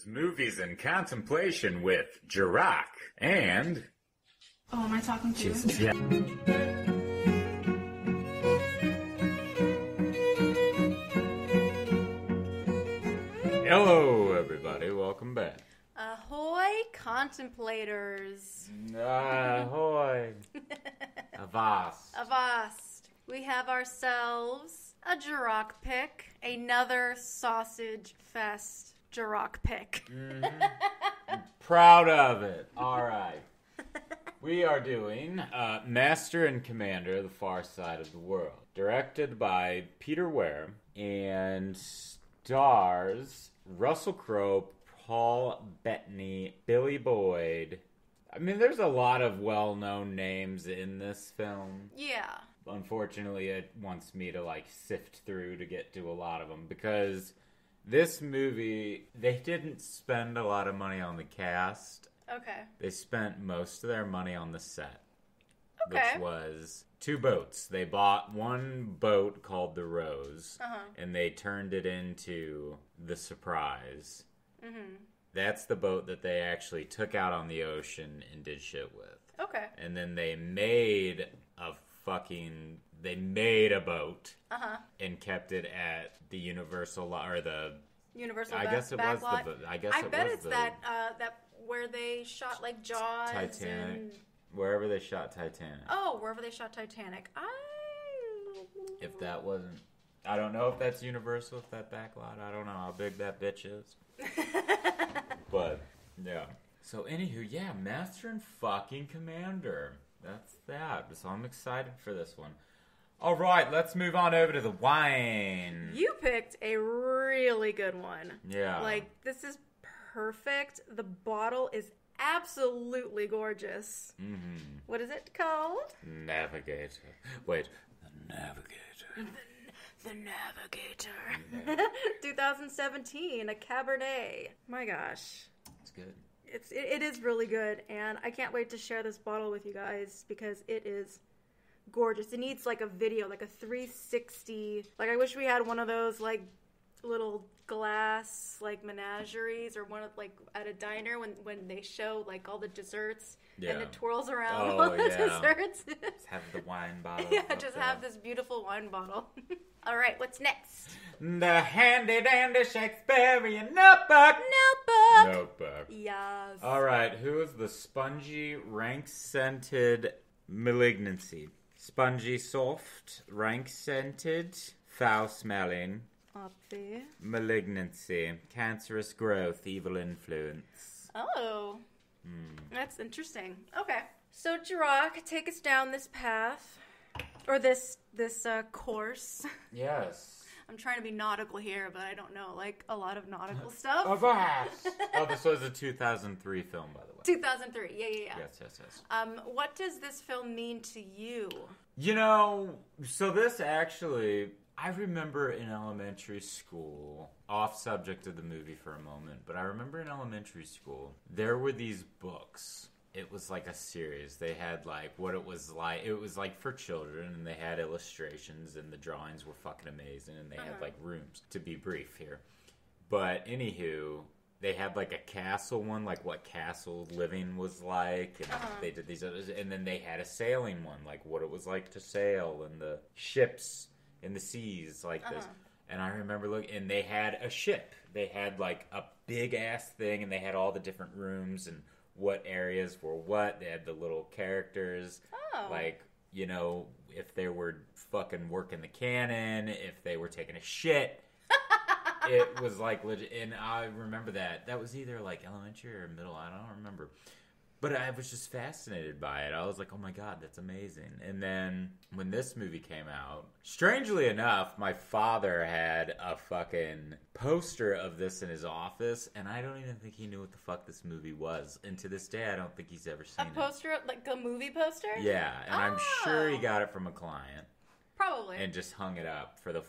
Movies in Contemplation with Jarokk and... Oh, am I talking to Jesus, you? yeah. Hello, everybody. Welcome back. Ahoy, Contemplators. Ahoy. Avast. Avast. We have ourselves a Jarokk pick. Another sausage fest Jarokk pick. Mm-hmm. Proud of it. All right. We are doing Master and Commander, The Far Side of the World. Directed by Peter Weir and stars Russell Crowe, Paul Bettany, Billy Boyd. I mean, there's a lot of well-known names in this film. Yeah. Unfortunately, it wants me to, sift through to get to a lot of them, because this movie, they didn't spend a lot of money on the cast. Okay. They spent most of their money on the set. Okay. Which was 2 boats. They bought one boat called the Rose, and they turned it into the Surprise. Mm-hmm. That's the boat that they actually took out on the ocean and did shit with. Okay. And then they made a boat and kept it at the Universal or the Universal I guess it back was lot. the I guess I it bet was it's the that where they shot Jaws Titanic. and Wherever they shot Titanic. wherever they shot Titanic. If that wasn't, I don't know if that's Universal, if that backlot. I don't know how big that bitch is. But yeah. So anywho, yeah, Master and fucking Commander. That's that. So I'm excited for this one. All right, let's move on over to the wine. You picked a really good one. Yeah. This is perfect. The bottle is absolutely gorgeous. Mm-hmm. What is it called? Navigator. Wait, the Navigator. The Navigator. 2017, a Cabernet. My gosh. It's good. It is really good, and I can't wait to share this bottle with you guys because it is gorgeous. It needs a video, a 360. I wish we had one of those little glass menageries, or one of at a diner when they show all the desserts and it twirls around all the desserts. Just have the wine bottle. Yeah, just have this beautiful wine bottle. All right, what's next? The handy dandy Shakespearean notebook. Notebook. Yes. All right, who is the spongy, rank-scented malignancy? Spongy, soft, rank-scented, foul-smelling. Up there. Malignancy, cancerous growth, evil influence. Oh. That's interesting. Okay. So, Jarokk, take us down this path. Or this course. Yes. I'm trying to be nautical here, but I don't know, a lot of nautical stuff. Oh, this was a 2003 film, by the way. 2003, yeah. Yes. What does this film mean to you? So this actually, I remember in elementary school, off subject of the movie for a moment, but I remember in elementary school, there were these books. It was a series. They had what it was like. It was for children, and they had illustrations, and the drawings were fucking amazing, and they had rooms. To be brief here, but anywho, they had a castle one, what castle living was like, and they did these others, and then they had a sailing one, what it was like to sail and the ships in the seas this. And I remember looking, and they had a ship. They had a big ass thing, and they had all the different rooms and what areas were what. They had the little characters. If they were fucking working the cannon, if they were taking a shit. It was legit. And I remember that was either elementary or middle. I don't remember. But I was just fascinated by it. I was like, oh my God, that's amazing. And then when this movie came out, strangely enough, my father had a fucking poster of this in his office, and I don't even think he knew what the fuck this movie was. And to this day, I don't think he's ever seen it. A poster, a movie poster? Yeah, and I'm sure he got it from a client. Probably. And just hung it up for the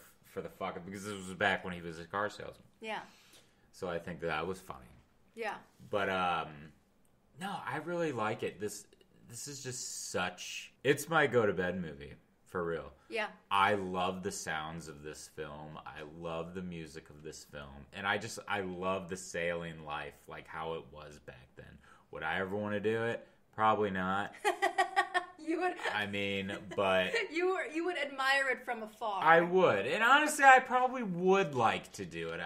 fucking, because this was back when he was a car salesman. Yeah. So I think that was funny. Yeah. But, no, I really like it. This is just such... It's my go-to-bed movie For real. Yeah. I love the sounds of this film. I love the music of this film. And I love the sailing life, like how it was back then. Would I ever want to do it? Probably not. You would. I mean, but you would admire it from afar. I would. And honestly, I probably would like to do it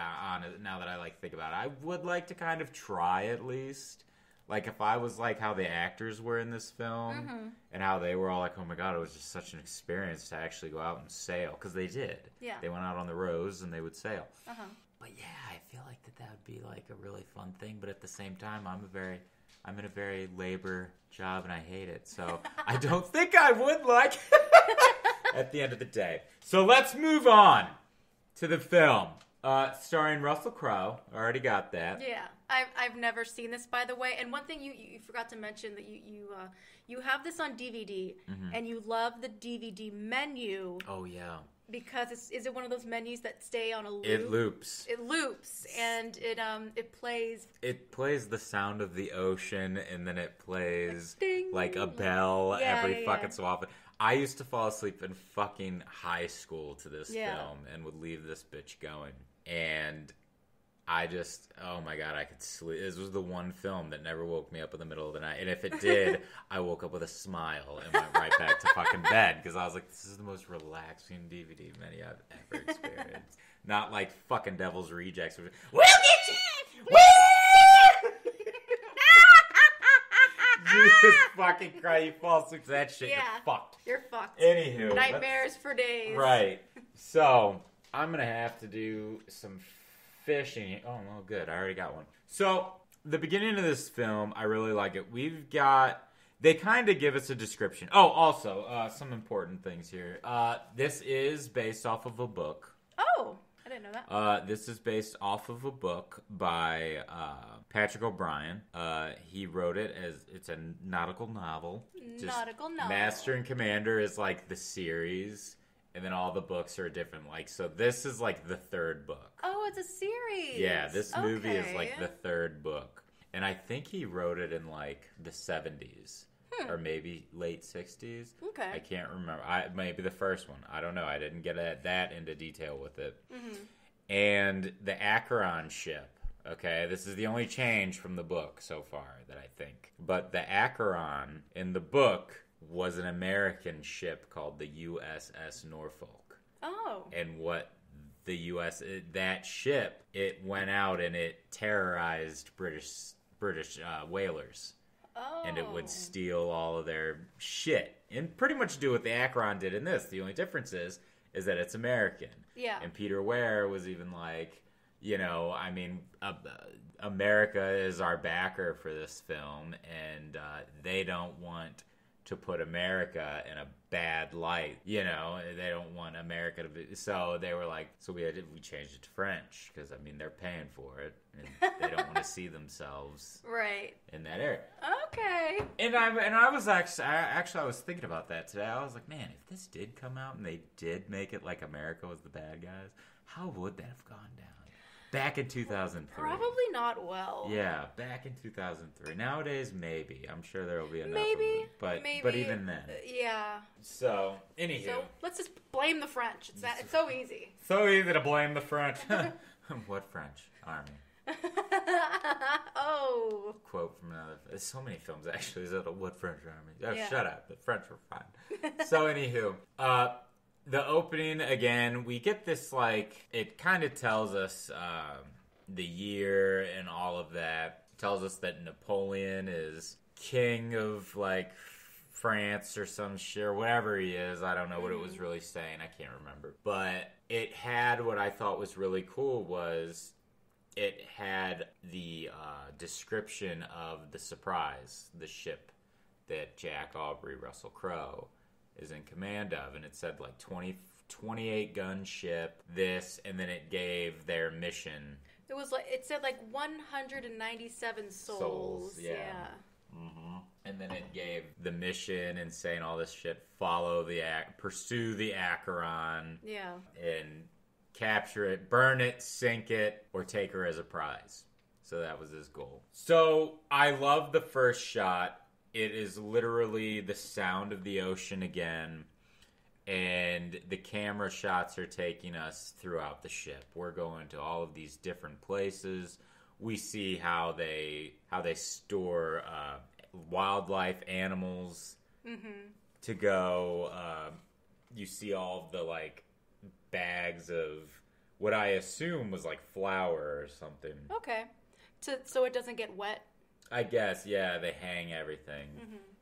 now that I like think about it. I would like to kind of try at least. Like, if I was like how the actors were in this film and how they were all like, oh my God, it was just such an experience to actually go out and sail. Because they did. Yeah. They went out on the rows and they would sail. But yeah, I feel like that would be like a really fun thing. But at the same time, I'm in a very labor job and I hate it. So I don't think I would like at the end of the day. So let's move on to the film. Starring Russell Crowe. Already got that. Yeah. I've never seen this, by the way. And one thing you forgot to mention that you have this on DVD and you love the DVD menu. Oh yeah. Because is it one of those menus that stay on a loop? It loops. It loops and it plays. It plays the sound of the ocean and then it plays ding, like a bell every fucking so often. I used to fall asleep in fucking high school to this film and would leave this bitch going. And I just, oh my God, I could sleep. This was the one film that never woke me up in the middle of the night. And if it did, I woke up with a smile and went right back to fucking bed. Because I was like, this is the most relaxing DVD menu I've ever experienced. Not like fucking Devil's Rejects. We'll get you! Woo! You just fucking cry. You fall asleep to that shit. Yeah. You're fucked. You're fucked. Anywho. Nightmares for days. Right. So, I'm going to have to do some fishing. Oh, well, good. I already got one. So, the beginning of this film, I really like it. They kind of give us a description. Oh, also, some important things here. This is based off of a book. Oh, I didn't know that. This is based off of a book by Patrick O'Brien. He wrote it it's a nautical novel. Master and Commander is like the series. And then all the books are different. Like, so this is like the third book. Oh, it's a series. Yeah, this movie is like the third book. And I think he wrote it in like the 70s. Or maybe late 60s. Okay. I can't remember. Maybe the first one. I don't know. I didn't get that into detail with it. And the Acheron ship. Okay, this is the only change from the book so far that I think. But the Acheron in the book was an American ship called the USS Norfolk. Oh. And what that ship, it went out and it terrorized British whalers. Oh. And it would steal all of their shit. And pretty much do what the Acheron did in this. The only difference is that it's American. Yeah. And Peter Ware was even like, I mean, America is our backer for this film, and they don't want to put America in a bad light. They don't want America to be... So they were like, so we changed it to French, because, I mean, they're paying for it, and they don't want to see themselves in that area. Okay. And I was I was thinking about that today. I was like, man, if this did come out and they did make it like America was the bad guys, how would that have gone down? Back in 2003. Probably not well. Yeah, back in 2003. Nowadays, maybe. I'm sure there will be enough of it. But even then. Yeah. So, anywho. So, let's just blame the French. It's so easy. So easy to blame the French. What French? Army. Oh. Quote from another... There's so many films, actually. Is it what French Army? Oh, shut up. The French were fine. So, anywho. The opening, again, we get this, like, it kind of tells us the year and all of that. It tells us that Napoleon is king of, like, France or some shit, or whatever he is. I don't know what it was really saying. I can't remember. But it had what I thought was really cool was it had the description of the Surprise, the ship that Jack Aubrey, Russell Crowe, is in command of, and it said like 28 gun ship, this, and then it gave their mission. It said like 197 souls. Yeah. Mm-hmm. And then it gave the mission and saying all this shit, pursue the Acheron. Yeah. And capture it, burn it, sink it, or take her as a prize. So that was his goal. So I love the first shot. It is literally the sound of the ocean again. and the camera shots are taking us throughout the ship. We're going to all of these different places. We see how they store wildlife, animals to go. You see all of the like bags of what I assume was like flour or something. Okay, so it doesn't get wet. I guess, yeah. They hang everything.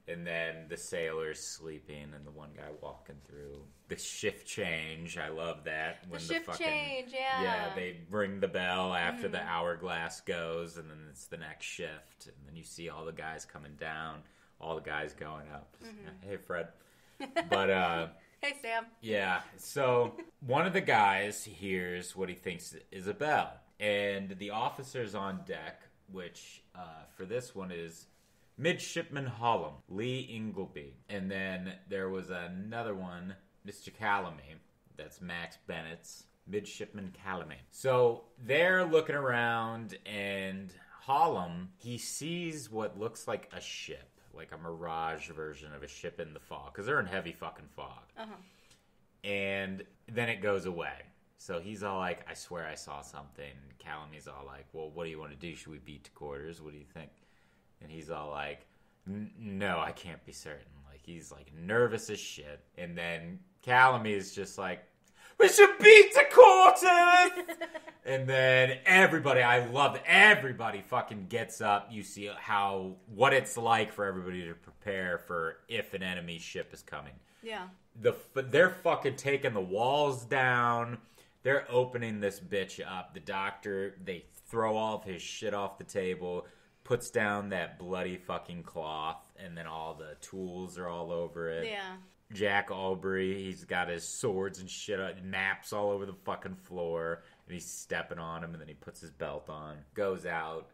And then the sailors sleeping and the one guy walking through. The shift change, I love that. When the shift change, yeah. Yeah, they ring the bell after the hourglass goes, and then it's the next shift. And then you see all the guys coming down, all the guys going up. Hey, Fred. But, hey, Sam. Yeah, so one of the guys hears what he thinks is a bell. And the officer's on deck, which for this one is Midshipman Hollum, Lee Ingleby. And then there was another one, Mr. Calamy. That's Max Bennett's Midshipman Calamy. So they're looking around, and Hollum, he sees what looks like a ship, like a mirage version of a ship in the fog, because they're in heavy fucking fog. And then it goes away. So he's all like, I swear I saw something. Calamy's all like, well, what do you want to do? Should we beat to quarters? What do you think? And he's all like, no, I can't be certain. Like, he's like nervous as shit. And then Calamy is just like, we should beat to quarters! And then everybody, I love it. Everybody fucking gets up. You see what it's like for everybody to prepare for if an enemy ship is coming. Yeah. They're fucking taking the walls down. They're opening this bitch up. The doctor, they throw all of his shit off the table, puts down that bloody fucking cloth, and then all the tools are all over it. Yeah. Jack Aubrey, he's got his swords and shit, maps all over the fucking floor, and he's stepping on him, and then he puts his belt on, goes out,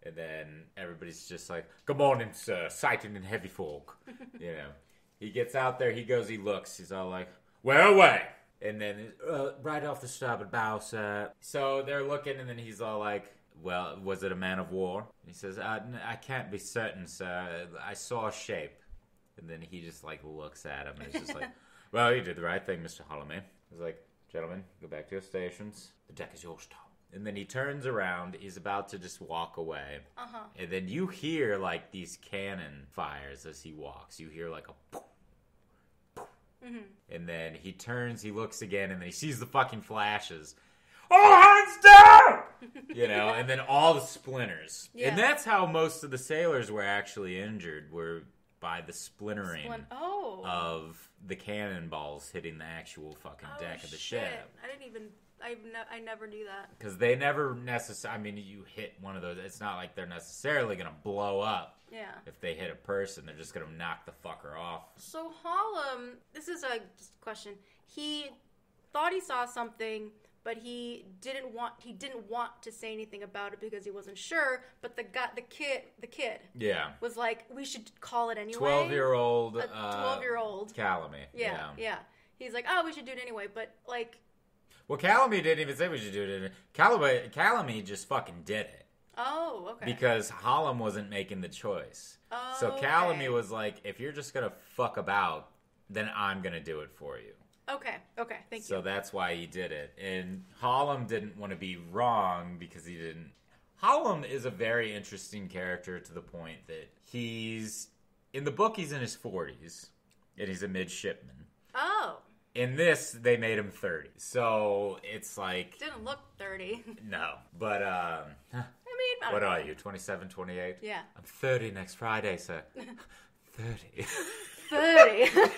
and then everybody's just like, good morning, sir, sighting in heavy fog. You know. He gets out there, he goes, he looks, he's all like, where away? And then, right off the starboard bow, sir. So they're looking, and then he's all like, well, was it a man of war? And he says, I can't be certain, sir. I saw a shape. And then he just, like, looks at him, and he's just like, well, you did the right thing, Mr. Hollamy. He's like, gentlemen, go back to your stations. The deck is yours, Tom. And then he turns around. He's about to just walk away. And then you hear, like, these cannon fires as he walks. You hear, like, a poof. And then he turns, he looks again, and then he sees the fucking flashes. All hands down! You know, and then all the splinters. Yeah. And that's how most of the sailors were actually injured, were by the splintering of the cannonballs hitting the actual fucking deck of the ship. I never knew that. Because they never necessarily, I mean, you hit one of those, it's not like they're necessarily going to blow up. Yeah. If they hit a person, they're just going to knock the fucker off. So Hollum, this is a question. He thought he saw something, but he didn't want to say anything about it because he wasn't sure. But the kid, was like, we should call it anyway. 12-year-old Calamy. Yeah. He's like, oh, we should do it anyway. But like, well, Calamy didn't even say we should do it. Calamy just fucking did it. Oh, okay. Because Hollum wasn't making the choice. Oh, so Calamy was like, if you're just going to fuck about, then I'm going to do it for you. Okay, thank you. So that's why he did it. And Hollum didn't want to be wrong because he didn't. Hollum is a very interesting character to the point that in the book, he's in his 40s, and he's a midshipman. Oh. In this, they made him 30. So it's like... Didn't look 30. No, but I mean, what are you, 27, 28? Yeah. I'm 30 next Friday, sir. 30. 30. 30.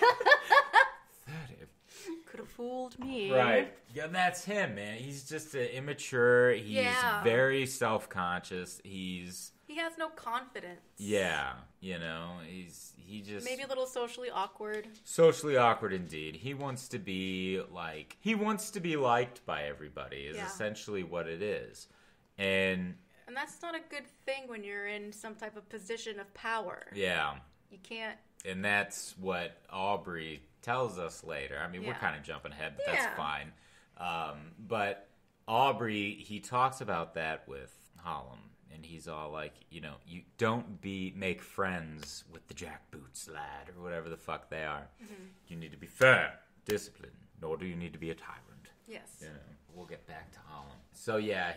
Could have fooled me. Right. Yeah, that's him, man. He's just immature. He's very self-conscious. He has no confidence. Yeah. You know, he just... Maybe a little socially awkward. Socially awkward, indeed. He wants to be liked by everybody is essentially what it is. And that's not a good thing when you're in some type of position of power. Yeah. You can't... And that's what Aubrey tells us later. I mean, we're kind of jumping ahead, but that's fine. But Aubrey, he talks about that with Hollum. And he's all like, you know, you don't make friends with the jackboots, lad, or whatever the fuck they are. Mm-hmm. You need to be firm. discipline, nor do you need to be a tyrant. Yes. You know, we'll get back to Holland. So yeah,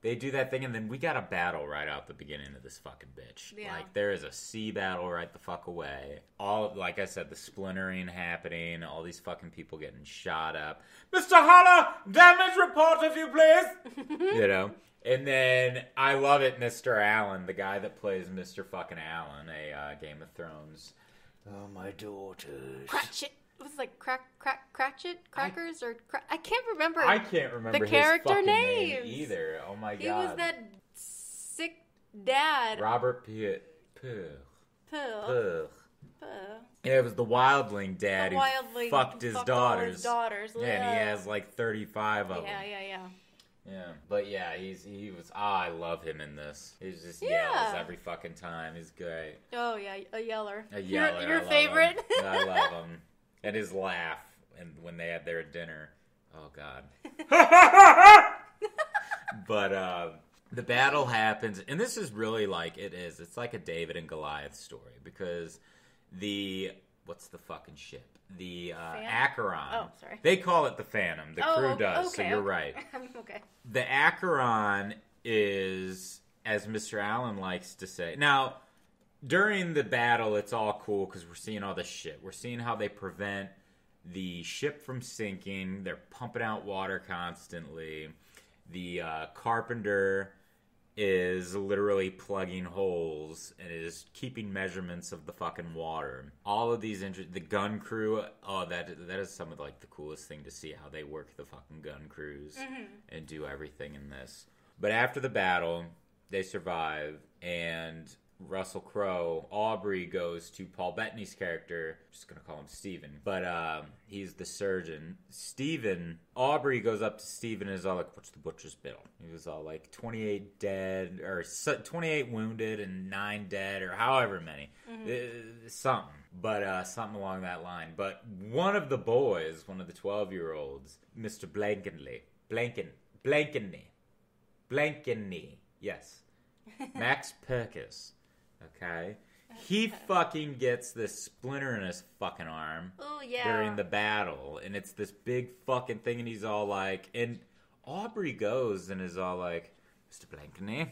they do that thing, and then we got a battle right out the beginning of this fucking bitch. Yeah. Like, there is a sea battle right the fuck away. All, like I said, the splintering happening, all these fucking people getting shot up. Mr. Holler, damage report if you please! You know? And then, I love it, Mr. Allen, the guy that plays Mr. fucking Allen, a Game of Thrones. Oh, my daughters. Cratchit. It was like Cratchit? Crackers? I can't remember. I can't remember the his character fucking names. name either. Oh my god. He was that sick dad. Robert Puh. Puh. Yeah, it was the wildling dad who fucked his daughters. All his daughters. Yeah, and he has like 35 of them. Yeah. But yeah, he was. I love him in this. He just yells every fucking time. He's great. Oh yeah, a yeller. A yeller. Your favorite. I love him. And his laugh, and when they had their dinner. Oh god. But the battle happens, and this is really like it's like a David and Goliath story, because what's the fucking ship? The Acheron. Oh, sorry. They call it the Phantom. The crew does, okay, so you're right. Okay. The Acheron is, as Mr. Allen likes to say. Now, during the battle, it's all cool because we're seeing all this shit. We're seeing how they prevent the ship from sinking. They're pumping out water constantly. The carpenter is literally plugging holes and is keeping measurements of the fucking water. All of these the gun crew, that is some of like the coolest thing to see, how they work the fucking gun crews and do everything in this. But after the battle, they survive, and Russell Crowe, Aubrey goes to Paul Bettany's character, I'm just gonna call him Steven, but he's the surgeon. Aubrey goes up to Steven and is all like, what's the butcher's bill? He was all like 28 dead, or 28 wounded and 9 dead, or however many. Something. But something along that line. But one of the boys, one of the 12-year-olds, Mr. Blankeny, yes. Max Perkis. Okay? He fucking gets this splinter in his fucking arm during the battle, and it's this big fucking thing, and he's all like, and Aubrey goes and is all like, Mr. Blankeny,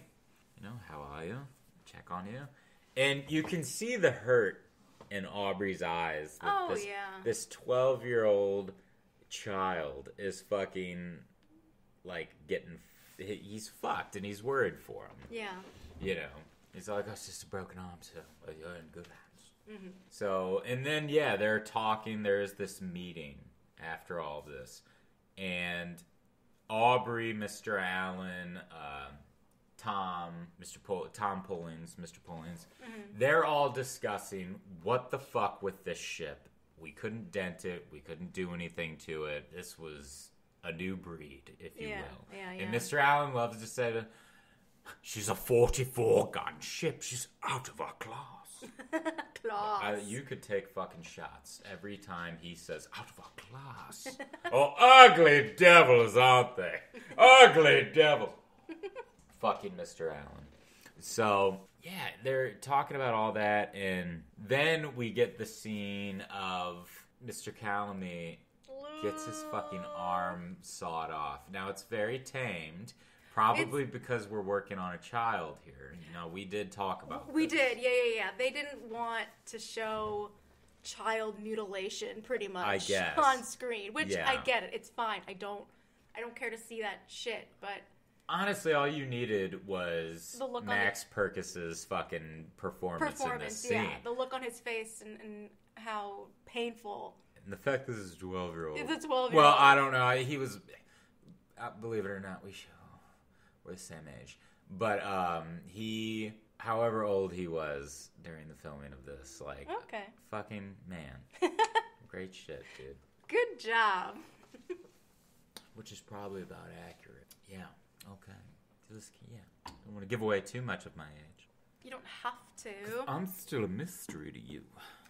how are you? Check on you. And you can see the hurt in Aubrey's eyes. That this 12-year-old child is fucking, like, he's fucked, and he's worried for him. Yeah. He's like, it's just a broken arm, so you're in good hands. So, and then, they're talking. There's this meeting after all of this. And Aubrey, Mr. Allen, Tom Pullins, Mr. Pullins, they're all discussing what the fuck with this ship. We couldn't dent it. We couldn't do anything to it. This was a new breed, if you will. Yeah. And Mr. Allen loves to say that she's a 44-gun ship. She's out of her class. Class. You could take fucking shots every time he says, out of her class. Oh, ugly devils, aren't they? Ugly devil. Fucking Mr. Allen. So, they're talking about all that, and then we get the scene of Mr. Calamity gets his fucking arm sawed off. Now, it's very tamed. Probably because we're working on a child here. We did talk about We did, yeah. They didn't want to show child mutilation, pretty much, I guess, on screen. Which, I get it. It's fine. I don't care to see that shit, but... Honestly, all you needed was Max Perkis's fucking performance in this scene. Yeah, the look on his face and how painful. And the fact this is a 12-year-old. It's a 12-year-old. Well, I don't know. He was... believe it or not, we're the same age. But however old he was during the filming of this, fucking man. Great shit, dude. Good job. Which is probably about accurate. Yeah, okay. I don't want to give away too much of my age. You don't have to. I'm still a mystery to you.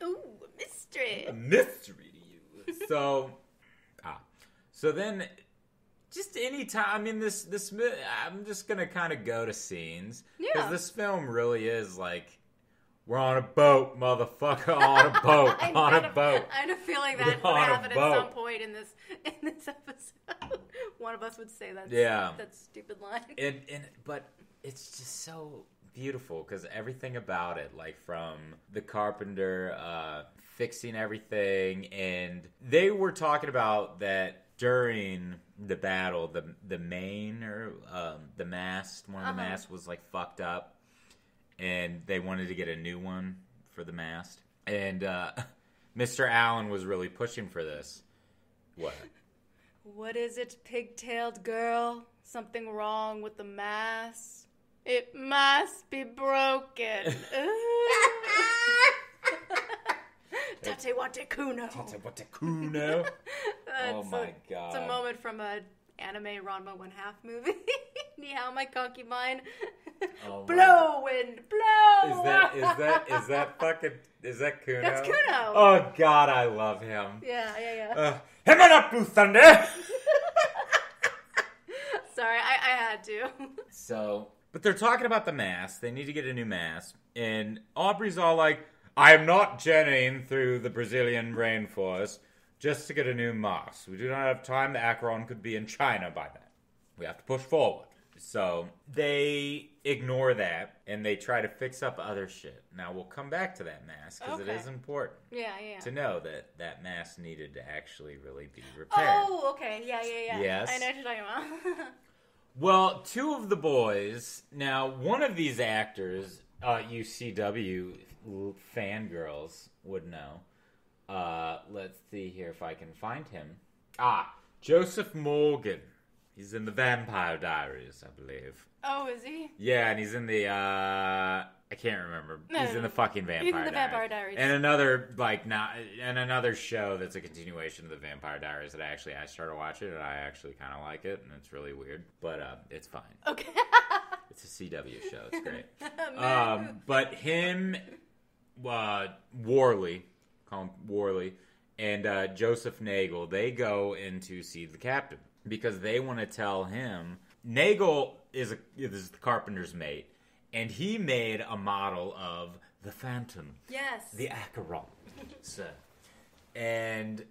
Ooh, a mystery. A mystery to you. So then... Just any time, this I'm just going to kind of go to scenes. Because this film really is, like, We're on a boat, motherfucker. On a boat. On a boat. I had a feeling that would happen at some point in this episode. One of us would say that stupid line. But it's just so beautiful because everything about it, like from the carpenter fixing everything, and they were talking about that during the battle, the main or the mast, one of the masts was like fucked up. And they wanted to get a new one for the mast. And Mr. Allen was really pushing for this. What? What is it, pigtailed girl? Something wrong with the mast? It must be broken. Tate wate kuno. Tate wate kuno. Oh my god. It's a moment from a anime Ranma 1/2 movie. Ni hao, my concubine. Oh blow, wind, blow. Is that Kuno? That's Kuno. Oh god, I love him. Yeah. Himanapu Thunder. Sorry, I had to. So, but they're talking about the mast. They need to get a new mast, and Aubrey's all like, "I am not journeying through the Brazilian rainforest just to get a new mast. We do not have time. The Acheron could be in China by then. We have to push forward." So they ignore that, and they try to fix up other shit. Now, we'll come back to that mast, because it is important to know that that mast needed to actually really be repaired. Oh, okay. Yeah. Yes. I know what you're talking about. Well, two of the boys... Now, one of these actors, you CW fangirls would know. Let's see here if I can find him. Joseph Morgan. He's in the Vampire Diaries, I believe. Oh, is he? Yeah, and he's in the, I can't remember. He's in the fucking Vampire Diaries. He's in the Vampire Diaries. And another show that's a continuation of the Vampire Diaries that I started watching, and I actually kind of like it, and it's really weird, but it's fine. Okay. It's a CW show. It's great. But him, Worley, call him Worley, and Joseph Nagel, they go in to see the captain. Because they want to tell him, Nagel is the carpenter's mate, and he made a model of the Phantom. Yes. The Acheron. And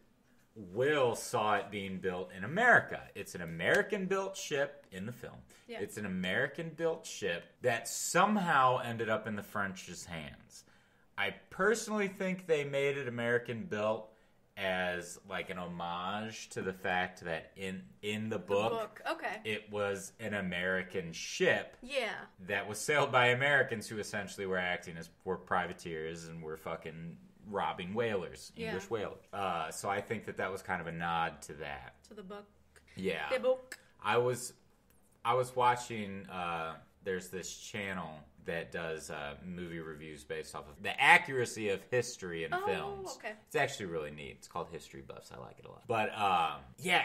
Will saw it being built in America. It's an American-built ship in the film. Yeah. It's an American-built ship that somehow ended up in the French's hands. I personally think they made it American-built as like an homage to the fact that in the book okay, it was an American ship that was sailed by Americans who essentially were acting as privateers and were fucking robbing whalers, English whalers. So I think that was kind of a nod to that. To the book. Yeah. The book. I was watching, there's this channel that does movie reviews based off of the accuracy of history in films. Okay. It's actually really neat. It's called History Buffs. I like it a lot. But,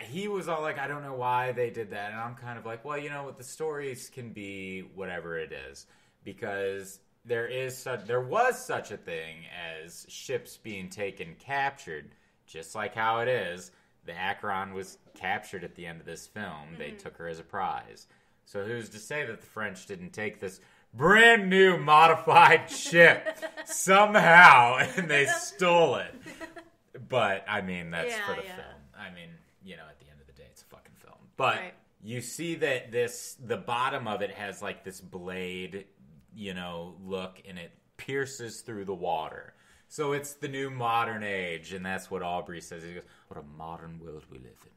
he was all like, I don't know why they did that. And I'm kind of like, well, you know what? The stories can be whatever it is. Because there was such a thing as ships being taken captured, just like how it is. The Acheron was captured at the end of this film. Mm-hmm. They took her as a prize. So who's to say that the French didn't take this brand new modified ship somehow and they stole it? But I mean, that's for the film. I mean, at the end of the day, it's a fucking film. But you see that the bottom of it has like this blade, look, and it pierces through the water. So it's the new modern age, and that's what Aubrey says. He goes, "What a modern world we live in."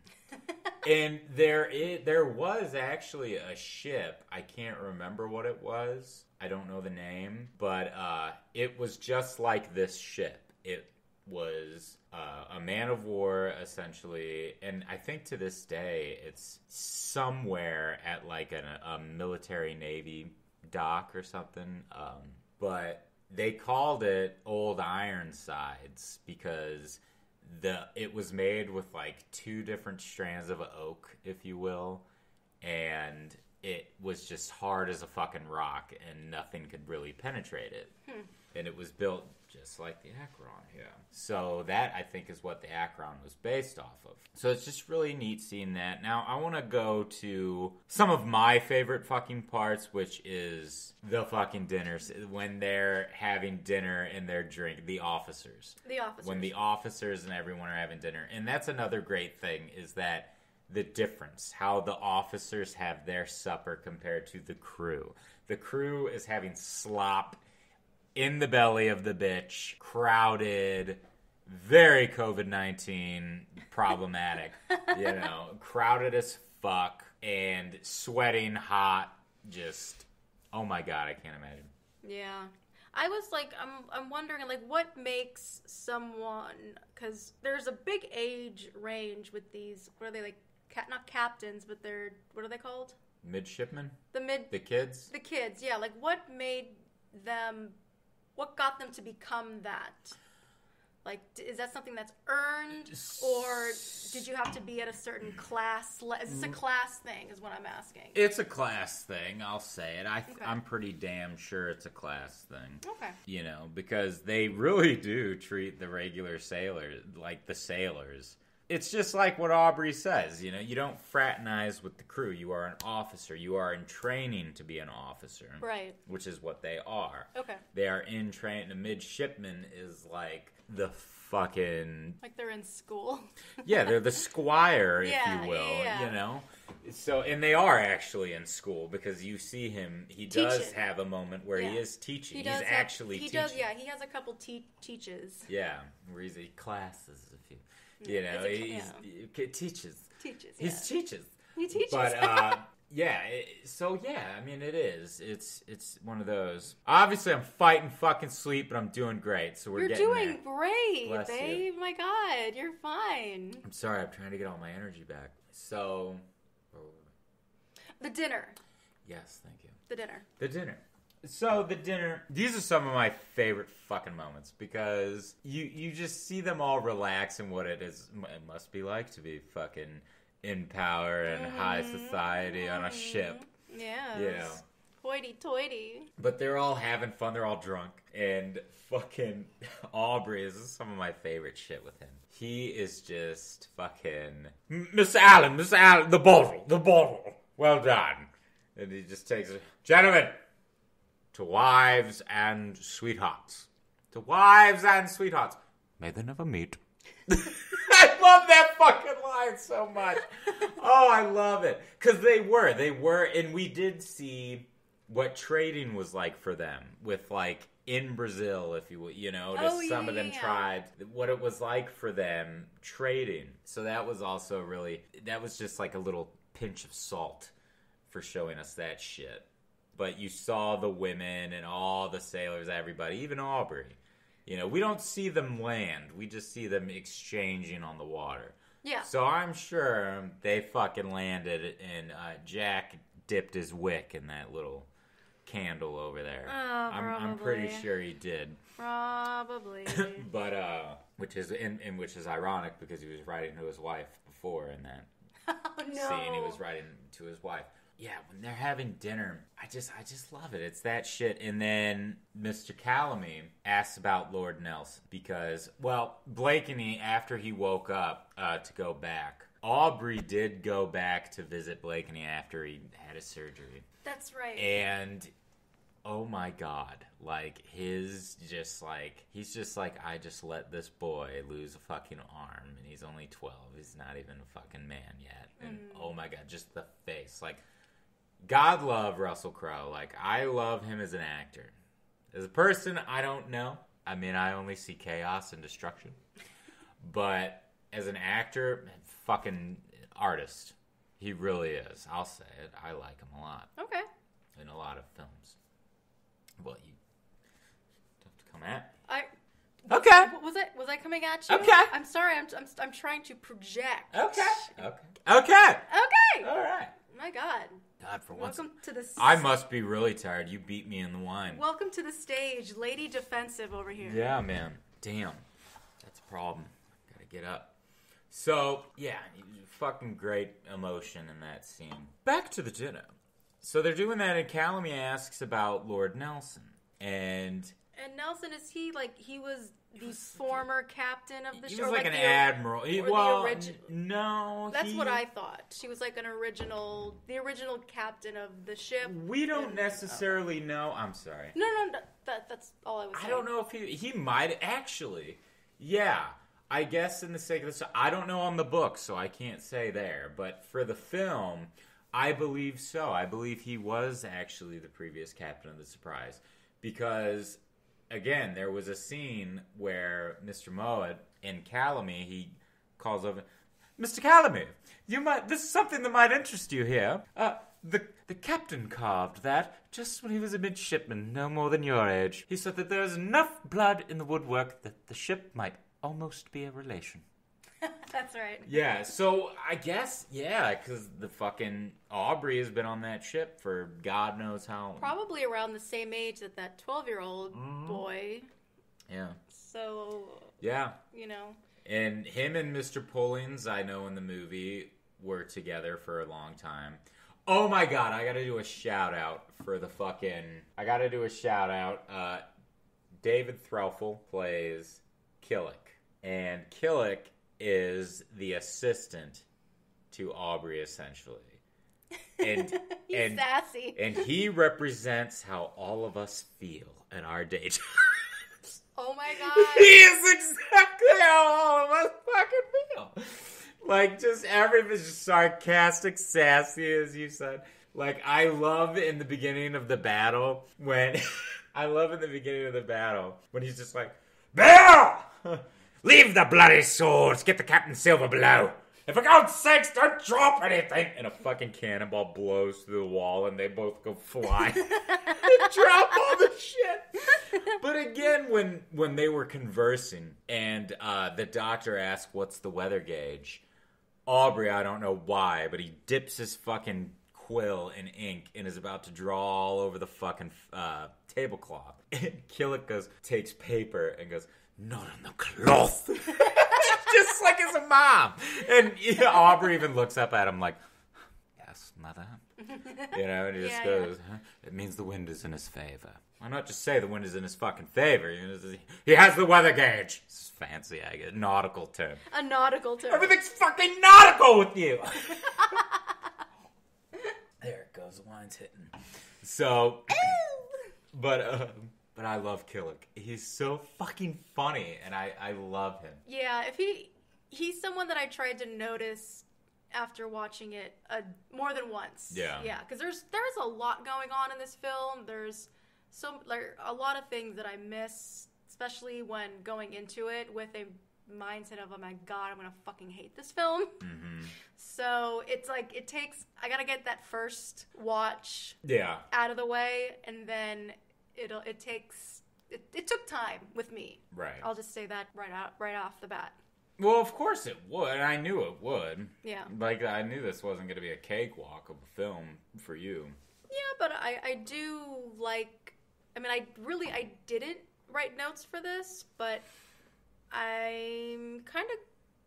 And there was actually a ship. I can't remember what it was. I don't know the name. But it was just like this ship. It was a man of war, essentially. And I think to this day, it's somewhere at like a military Navy dock or something. But they called it Old Ironsides because it was made with like two different strands of oak, if you will, and it was just hard as a fucking rock, and nothing could really penetrate it. And it was built just like the Acheron, yeah. So that, I think, is what the Acheron was based off of. So it's just really neat seeing that. Now, I want to go to some of my favorite fucking parts, which is the fucking dinners. When they're having dinner and they're drinking, the officers. The officers. When the officers and everyone are having dinner. And that's another great thing, is that the difference, how the officers have their supper compared to the crew. The crew is having slop in the belly of the bitch, crowded, very COVID-19 problematic, crowded as fuck, and sweating hot, just, oh my God, I can't imagine. Yeah. I was like, I'm wondering, like, what makes someone, because there's a big age range with these, what are they, like, not captains, but they're, what are they called? Midshipmen? The kids? The kids, yeah. Like, what got them to become that? Like, is that something that's earned, or did you have to be at a certain class? Is this a class thing, is what I'm asking? It's a class thing, I'll say it. I'm pretty damn sure it's a class thing. Okay. Because they really do treat the regular sailors like the sailors. It's just like what Aubrey says, you don't fraternize with the crew. You are an officer. You are in training to be an officer. Right. Which is what they are. Okay. They are in training. A midshipman is like the fucking... Like they're in school. Yeah, they're the squire, if you will, So, and they are actually in school, because you see him, he does have a moment where he is teaching. He's actually teaching. He has a couple teaches. Yeah, where he classes a few. He teaches. He teaches. But, I mean, it is. It's one of those. Obviously, I'm fighting fucking sleep, but I'm doing great, so You're doing there. great, Bless babe. you. My God, you're fine. I'm sorry, I'm trying to get all my energy back. So... The dinner. Yes, thank you. The dinner. So the dinner, these are some of my favorite fucking moments, because you just see them all relax in what it must be like to be fucking in power and high society on a ship. Yeah. Hoity-toity. But they're all having fun, they're all drunk, and fucking Aubrey is some of my favorite shit with him. He is just fucking, Miss Allen, the bottle, well done. And he just takes it, gentlemen, to wives and sweethearts. May they never meet. I love that fucking line so much. Oh, I love it. Because they were, and we did see what trading was like for them with, like, in Brazil, if you will, some of them tried what it was like for them trading. So that was also that was just like a little pinch of salt for showing us that shit. But you saw the women and all the sailors, everybody, even Aubrey. We don't see them land. We just see them exchanging on the water. Yeah. So I'm sure they fucking landed, and Jack dipped his wick in that little candle over there. Oh, I'm pretty sure he did. Probably. But which is ironic, because he was writing to his wife before in that scene. He was writing to his wife. Yeah, when they're having dinner, I just love it. It's that shit. And then Mr. Calamine asks about Lord Nelson, because, well, Blakeney, after he woke up to go back, Aubrey did go back to visit Blakeney after he had his surgery. That's right. And, oh my God, he's just like, I just let this boy lose a fucking arm, and he's only 12. He's not even a fucking man yet. And, oh my God, just the face. God love Russell Crowe. I love him as an actor. As a person, I don't know. I mean, I only see chaos and destruction. But as an actor, fucking artist. He really is. I'll say it. I like him a lot. Okay. In a lot of films. Well, you don't have to come at me. Okay. Was I coming at you? Okay. I'm sorry. I'm trying to project. Okay. All right. My God. For once. Welcome to the... I must be really tired. You beat me in the wine. Welcome to the stage. Lady defensive over here. Yeah, man. Damn. That's a problem. Gotta get up. So, yeah. Fucking great emotion in that scene. Back to the dinner. So they're doing that, and Calamy asks about Lord Nelson. And Nelson, is he, like, he was the former captain of the ship? He was like an admiral. No. That's what I thought. She was like the original captain of the ship. We don't necessarily know. I'm sorry. No, that's all I was saying. I don't know if he might actually. Yeah. I guess in the sake of this, I don't know on the book, so I can't say there. But for the film, I believe so. I believe he was actually the previous captain of the Surprise. Because, again, there was a scene where Mr. Mowat in Calamy, he calls over, Mr. Calamy, this is something that might interest you here. The captain carved that just when he was a midshipman, no more than your age. He said that there is enough blood in the woodwork that the ship might almost be a relation. That's right. Yeah, so I guess, because the fucking Aubrey has been on that ship for God knows how long. Probably around the same age that 12-year-old boy. Yeah. So, yeah. You know. And him and Mr. Pullings, I know in the movie, were together for a long time. Oh my God, I gotta do a shout out for the fucking... David Threlfall plays Killick. And Killick is the assistant to Aubrey, essentially. And he's sassy. And he represents how all of us feel in our day jobs. Oh my God. He is exactly how all of us fucking feel. Like, just everything's just sarcastic, sassy, as you said. Like, I love in the beginning of the battle when... when he's just like, Bill! Leave the bloody swords. Get the Captain Silver below. And for God's sakes, don't drop anything. And a fucking cannonball blows through the wall and they both go flying. And drop all the shit. But again, when they were conversing and the doctor asked, what's the weather gauge? Aubrey, I don't know why, but he dips his fucking quill in ink and is about to draw all over the fucking tablecloth. And Killick takes paper and goes, not on the cloth. Just like his mom. And Aubrey even looks up at him like, yes, mother. And he just goes, huh? It means the wind is in his favor. Why not just say the wind is in his fucking favor? He has the weather gauge. It's fancy, I get nautical term. A nautical term. Everything's fucking nautical with you. There it goes, the wine's hitting. So, But I love Killick. He's so fucking funny, and I love him. Yeah, he's someone that I tried to notice after watching it more than once. Yeah. Yeah, because there's a lot going on in this film. There's a lot of things that I miss, especially when going into it with a mindset of, oh my God, I'm going to fucking hate this film. Mm-hmm. So it's like, I got to get that first watch out of the way, and then... It took time with me. Right. I'll just say that right off the bat. Well, of course it would. I knew it would. Yeah. Like, I knew this wasn't going to be a cakewalk of a film for you. Yeah, but I do like... I mean, I didn't write notes for this, but I'm kind of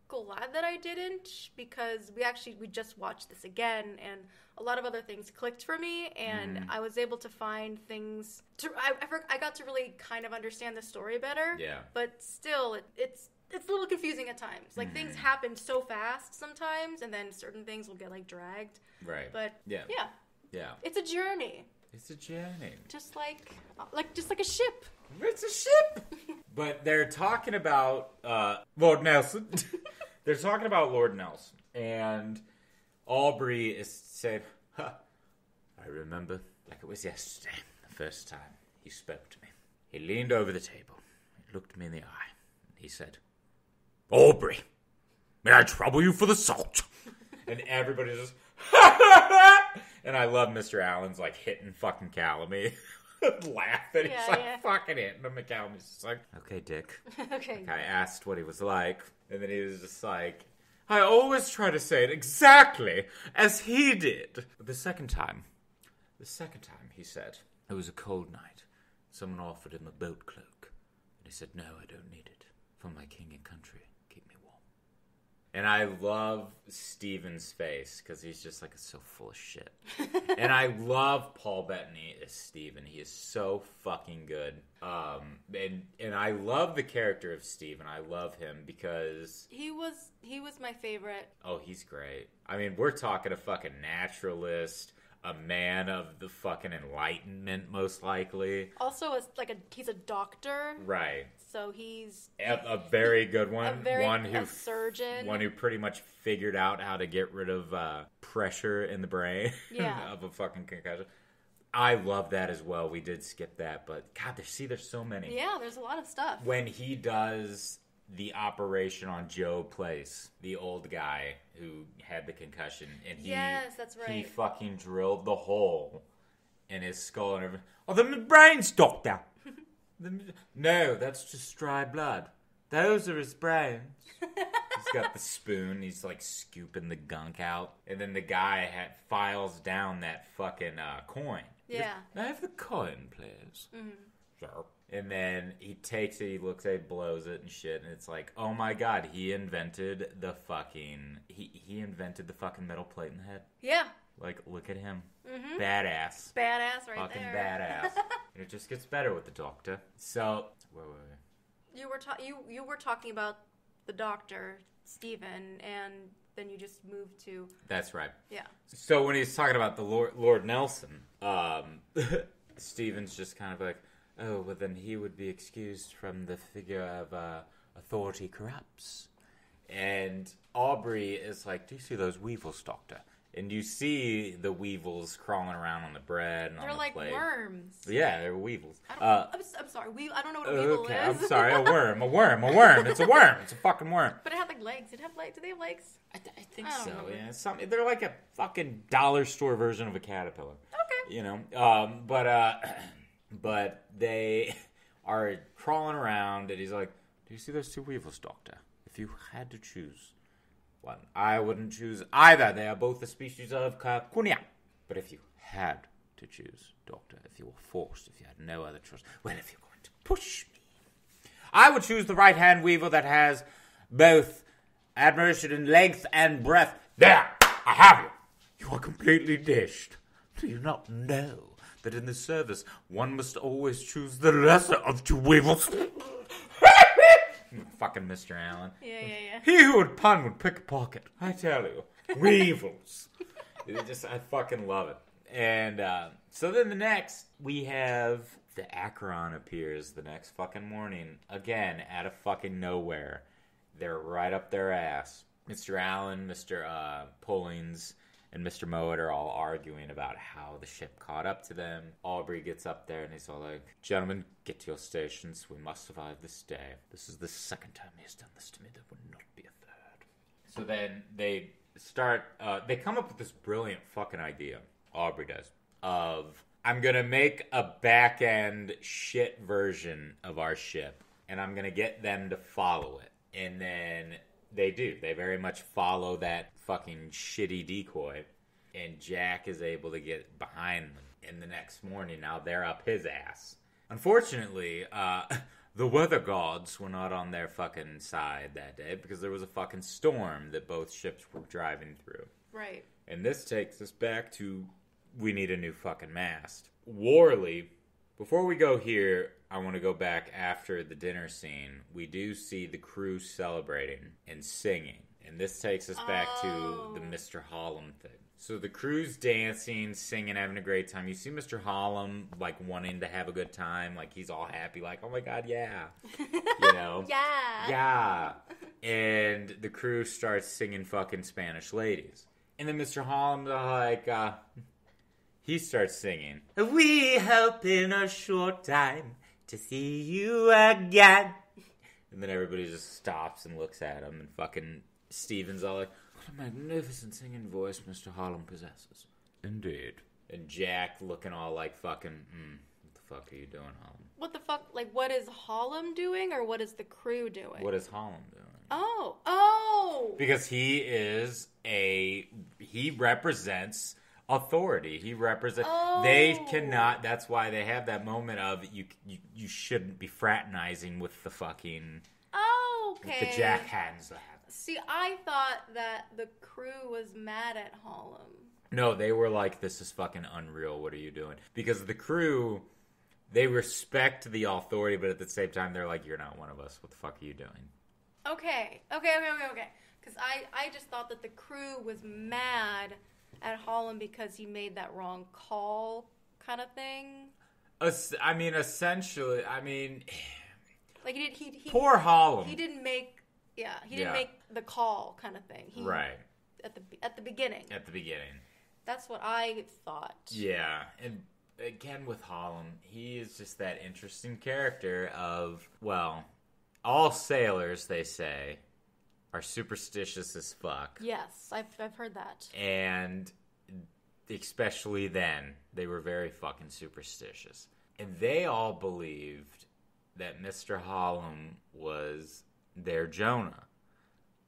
glad that I didn't, because we just watched this again, and a lot of other things clicked for me, and I was able to find things I got to really kind of understand the story better. Yeah. But still, it's a little confusing at times. Like, things happen so fast sometimes, and then certain things will get, like, dragged. Right. But, yeah. It's a journey. Just like a ship. It's a ship! But they're talking about Lord Nelson. They're talking about Lord Nelson. And Aubrey is saying, I remember like it was yesterday, the first time he spoke to me. He leaned over the table. He looked me in the eye. He said, Aubrey, may I trouble you for the salt? And everybody just, and I love Mr. Allen's like hitting fucking Calamy. Laughing. He's like fucking hitting him. And Calamy's just like, okay, Dick. Okay. Like, I asked what he was like. And then he was just like, I always try to say it exactly as he did. But the second time, he said, it was a cold night. Someone offered him a boat cloak. And he said, no, I don't need it. For my king and country, keep me warm. And I love Steven's face because he's just like so full of shit. And I love Paul Bettany as Steven. He is so fucking good. And I love the character of Steven. I love him because he was my favorite. Oh, he's great. I mean, we're talking a fucking naturalist, a man of the fucking Enlightenment, most likely. Also, he's a doctor, right? So he's a very good one. A surgeon. One who pretty much figured out how to get rid of pressure in the brain of a fucking concussion. I love that as well. We did skip that, but God, there's so many. Yeah, there's a lot of stuff. When he does the operation on Joe Place, the old guy who had the concussion, and yes, that's right. He fucking drilled the hole in his skull and everything. Oh, the brains, doctor. No, that's just dry blood. Those are his brains. He's got the spoon. He's like scooping the gunk out. And then the guy files down that fucking coin. Yeah. Can I have the coin, please? Mm-hmm. Sure. And then he takes it, he looks at it, blows it and shit. And it's like, oh my God, he invented the fucking... He invented the fucking metal plate in the head. Yeah. Like, look at him. Mm-hmm. Badass. Badass right fucking there. Fucking badass. And it just gets better with the doctor. So, where were we? You were talking about the doctor, Stephen, and then you just moved to... That's right. Yeah. So when he's talking about the Lord Nelson, Stephen's just kind of like, oh, well then he would be excused from the figure of authority corrupts. And Aubrey is like, do you see those weevils, doctor? And you see the weevils crawling around on the bread and they're on the plate. They're like worms. Yeah, they're weevils. I'm sorry. I don't know what a weevil okay, is. I'm sorry. A worm. It's a worm. It's a fucking worm. But it had like legs. Do they have legs? I think so. Yeah, they're like a fucking dollar store version of a caterpillar. Okay. You know, but they are crawling around, and he's like, "Do you see those two weevils, doctor? If you had to choose one, I wouldn't choose either. They are both a species of Cacunia. But if you had to choose, doctor, if you were forced, if you had no other choice, well, if you're going to push me, I would choose the right-hand weevil that has both admiration in length and breadth. There, I have you. You are completely dished. Do you not know that in the service one must always choose the lesser of two weevils?" Fucking Mr. Allen. Yeah. He who would pun would pick a pocket. I tell you. Weevils. I fucking love it. And so then we have the Acheron appears the next fucking morning. Again, out of fucking nowhere. They're right up their ass. Mr. Allen, Mr. Pullings, and Mr. Mowat are all arguing about how the ship caught up to them. Aubrey gets up there and he's all like, "Gentlemen, get to your stations. We must survive this day. This is the second time he has done this to me. There would not be a third." So then they start, they come up with this brilliant fucking idea, Aubrey does, of, I'm going to make a back-end shit version of our ship, and I'm going to get them to follow it. And then they do. They very much follow that fucking shitty decoy. And Jack is able to get behind them. And the next morning, now they're up his ass. Unfortunately, the weather gods were not on their fucking side that day because there was a fucking storm that both ships were driving through. Right. And this takes us back to, we need a new fucking mast. Worley, before we go here, I want to go back after the dinner scene. We do see the crew celebrating and singing. And this takes us back to the Mr. Hollum thing. So the crew's dancing, singing, having a great time. You see Mr. Hollum, like, wanting to have a good time. Like, he's all happy, like, oh my God, yeah. You know? Yeah. And the crew starts singing fucking Spanish Ladies. And then Mr. Hollum's like, he starts singing, "We hope in a short time to see you again." And then everybody just stops and looks at him, and fucking Steven's all like, "What a magnificent singing voice Mr. Hollum possesses." "Indeed." And Jack looking all like fucking, what the fuck are you doing, Hollum? What the fuck? Like, what is Hollum doing, or what is the crew doing? What is Hollum doing? Oh! Because he represents authority. He represents. They cannot. That's why they have that moment of you shouldn't be fraternizing with the fucking. Oh, okay. With the Jack hands that have See, I thought that the crew was mad at Harlem. No, they were like, this is fucking unreal. What are you doing? Because the crew, they respect the authority, but at the same time, they're like, you're not one of us. What the fuck are you doing? Okay. Because I just thought that the crew was mad at Harlem because he made that wrong call kind of thing. Essentially, Like, he poor Harlem. He didn't make the call kind of thing. Right. At the beginning. At the beginning. That's what I thought. Yeah, and again with Harlem, he is just that interesting character of, well, all sailors, they say, are superstitious as fuck. Yes, I've heard that. And especially then, they were very fucking superstitious. And they all believed that Mr. Harlem was their Jonah.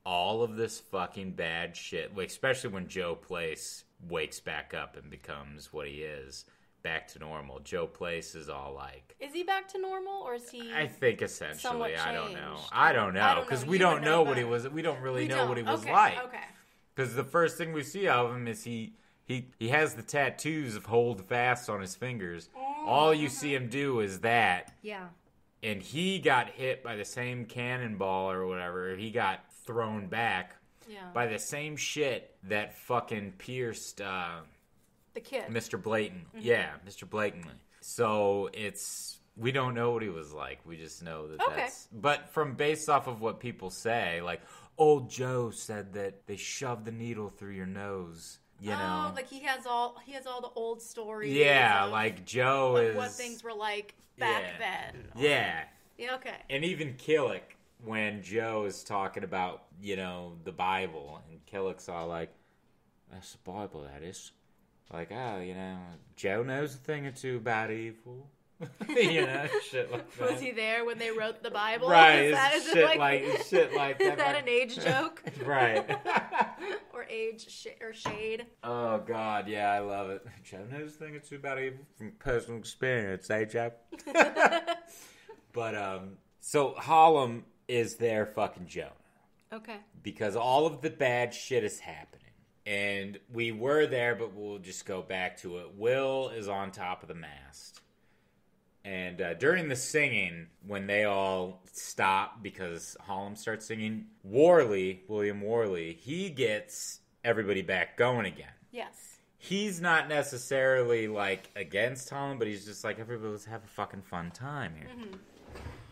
All of this fucking bad shit, especially when Joe Place wakes back up and becomes what he is, back to normal. Joe Place is all like... Is he back to normal, or is he... I think essentially, I don't know, because we don't know what he was... We don't really know what he was like. Okay. Because the first thing we see of him is he has the tattoos of hold fast on his fingers. All you see him do is that. Yeah. And he got hit by the same cannonball or whatever. He got thrown back by the same shit that fucking pierced the kid, Mr. Blatant. Mm-hmm. Yeah, Mr. Blatantly. So we don't know what he was like. We just know that that's... But based off of what people say, like, old Joe said that they shoved the needle through your nose. You know, like he has all the old stories. Yeah, like Joe is what things were like back then. Yeah. Yeah. Okay. And even Killick, when Joe is talking about, the Bible, and Killick's all like, "That's the Bible, that is." Like, Joe knows a thing or two about evil. Shit like that. Was he there when they wrote the Bible? Right, shit like that. Is that an age joke? Right. Or or shade? Oh, God, yeah, I love it. Joe knows a thing or two about evil from personal experience, eh, Joe? But, so Harlem is their fucking Jonah. Okay. Because all of the bad shit is happening. And we were there, but we'll just go back to it. Will is on top of the mast. And during the singing, when they all stop because Harlem starts singing, William Worley, he gets everybody back going again. Yes. He's not necessarily, like, against Harlem, but he's just like, everybody, let's have a fucking fun time here. Mm-hmm.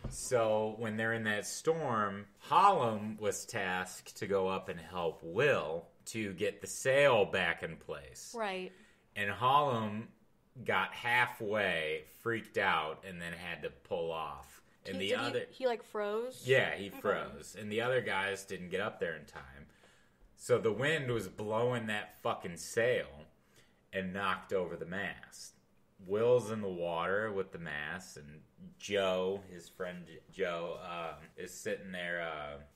So when they're in that storm, Harlem was tasked to go up and help Will to get the sail back in place. Right. And Harlem got halfway, freaked out, and then had to pull off. And he like froze? Yeah, he froze. And the other guys didn't get up there in time. So the wind was blowing that fucking sail and knocked over the mast. Will's in the water with the mast, and Joe, his friend Joe, is sitting there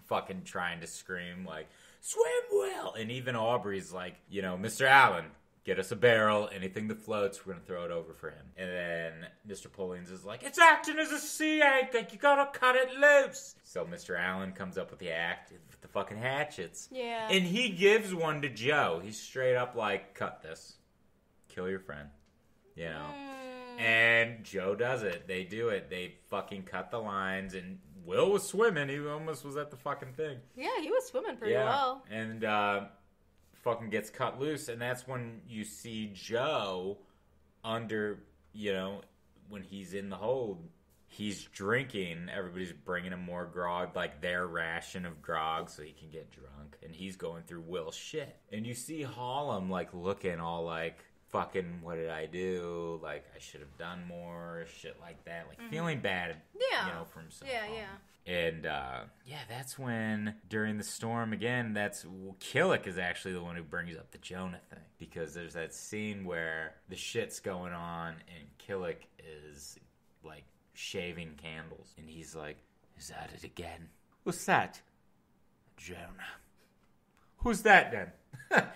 fucking trying to scream like, "Swim, Will!" And even Aubrey's like, "Mr. Allen, get us a barrel. Anything that floats, we're going to throw it over for him." And then Mr. Pullings is like, "It's acting as a sea anchor. You got to cut it loose." So Mr. Allen comes up with the fucking hatchets. Yeah. And he gives one to Joe. He's straight up like, "Cut this. Kill your friend." And Joe does it. They do it. They fucking cut the lines. And Will was swimming. He almost was at the fucking thing. Yeah, he was swimming pretty well. And fucking gets cut loose, and that's when you see Joe under, when he's in the hold, he's drinking. Everybody's bringing him more grog, like their ration of grog, so he can get drunk, and he's going through Will's shit. And you see Harlem, like, looking all like, fucking, what did I do? Like, I should have done more, shit like that. Like, feeling bad, for himself. Yeah. And, that's when, during the storm, again, Killick is actually the one who brings up the Jonah thing. Because there's that scene where the shit's going on, and Killick is, like, shaving candles. And he's like, "Is that it again? What's that?" "Jonah." "Who's that, then?"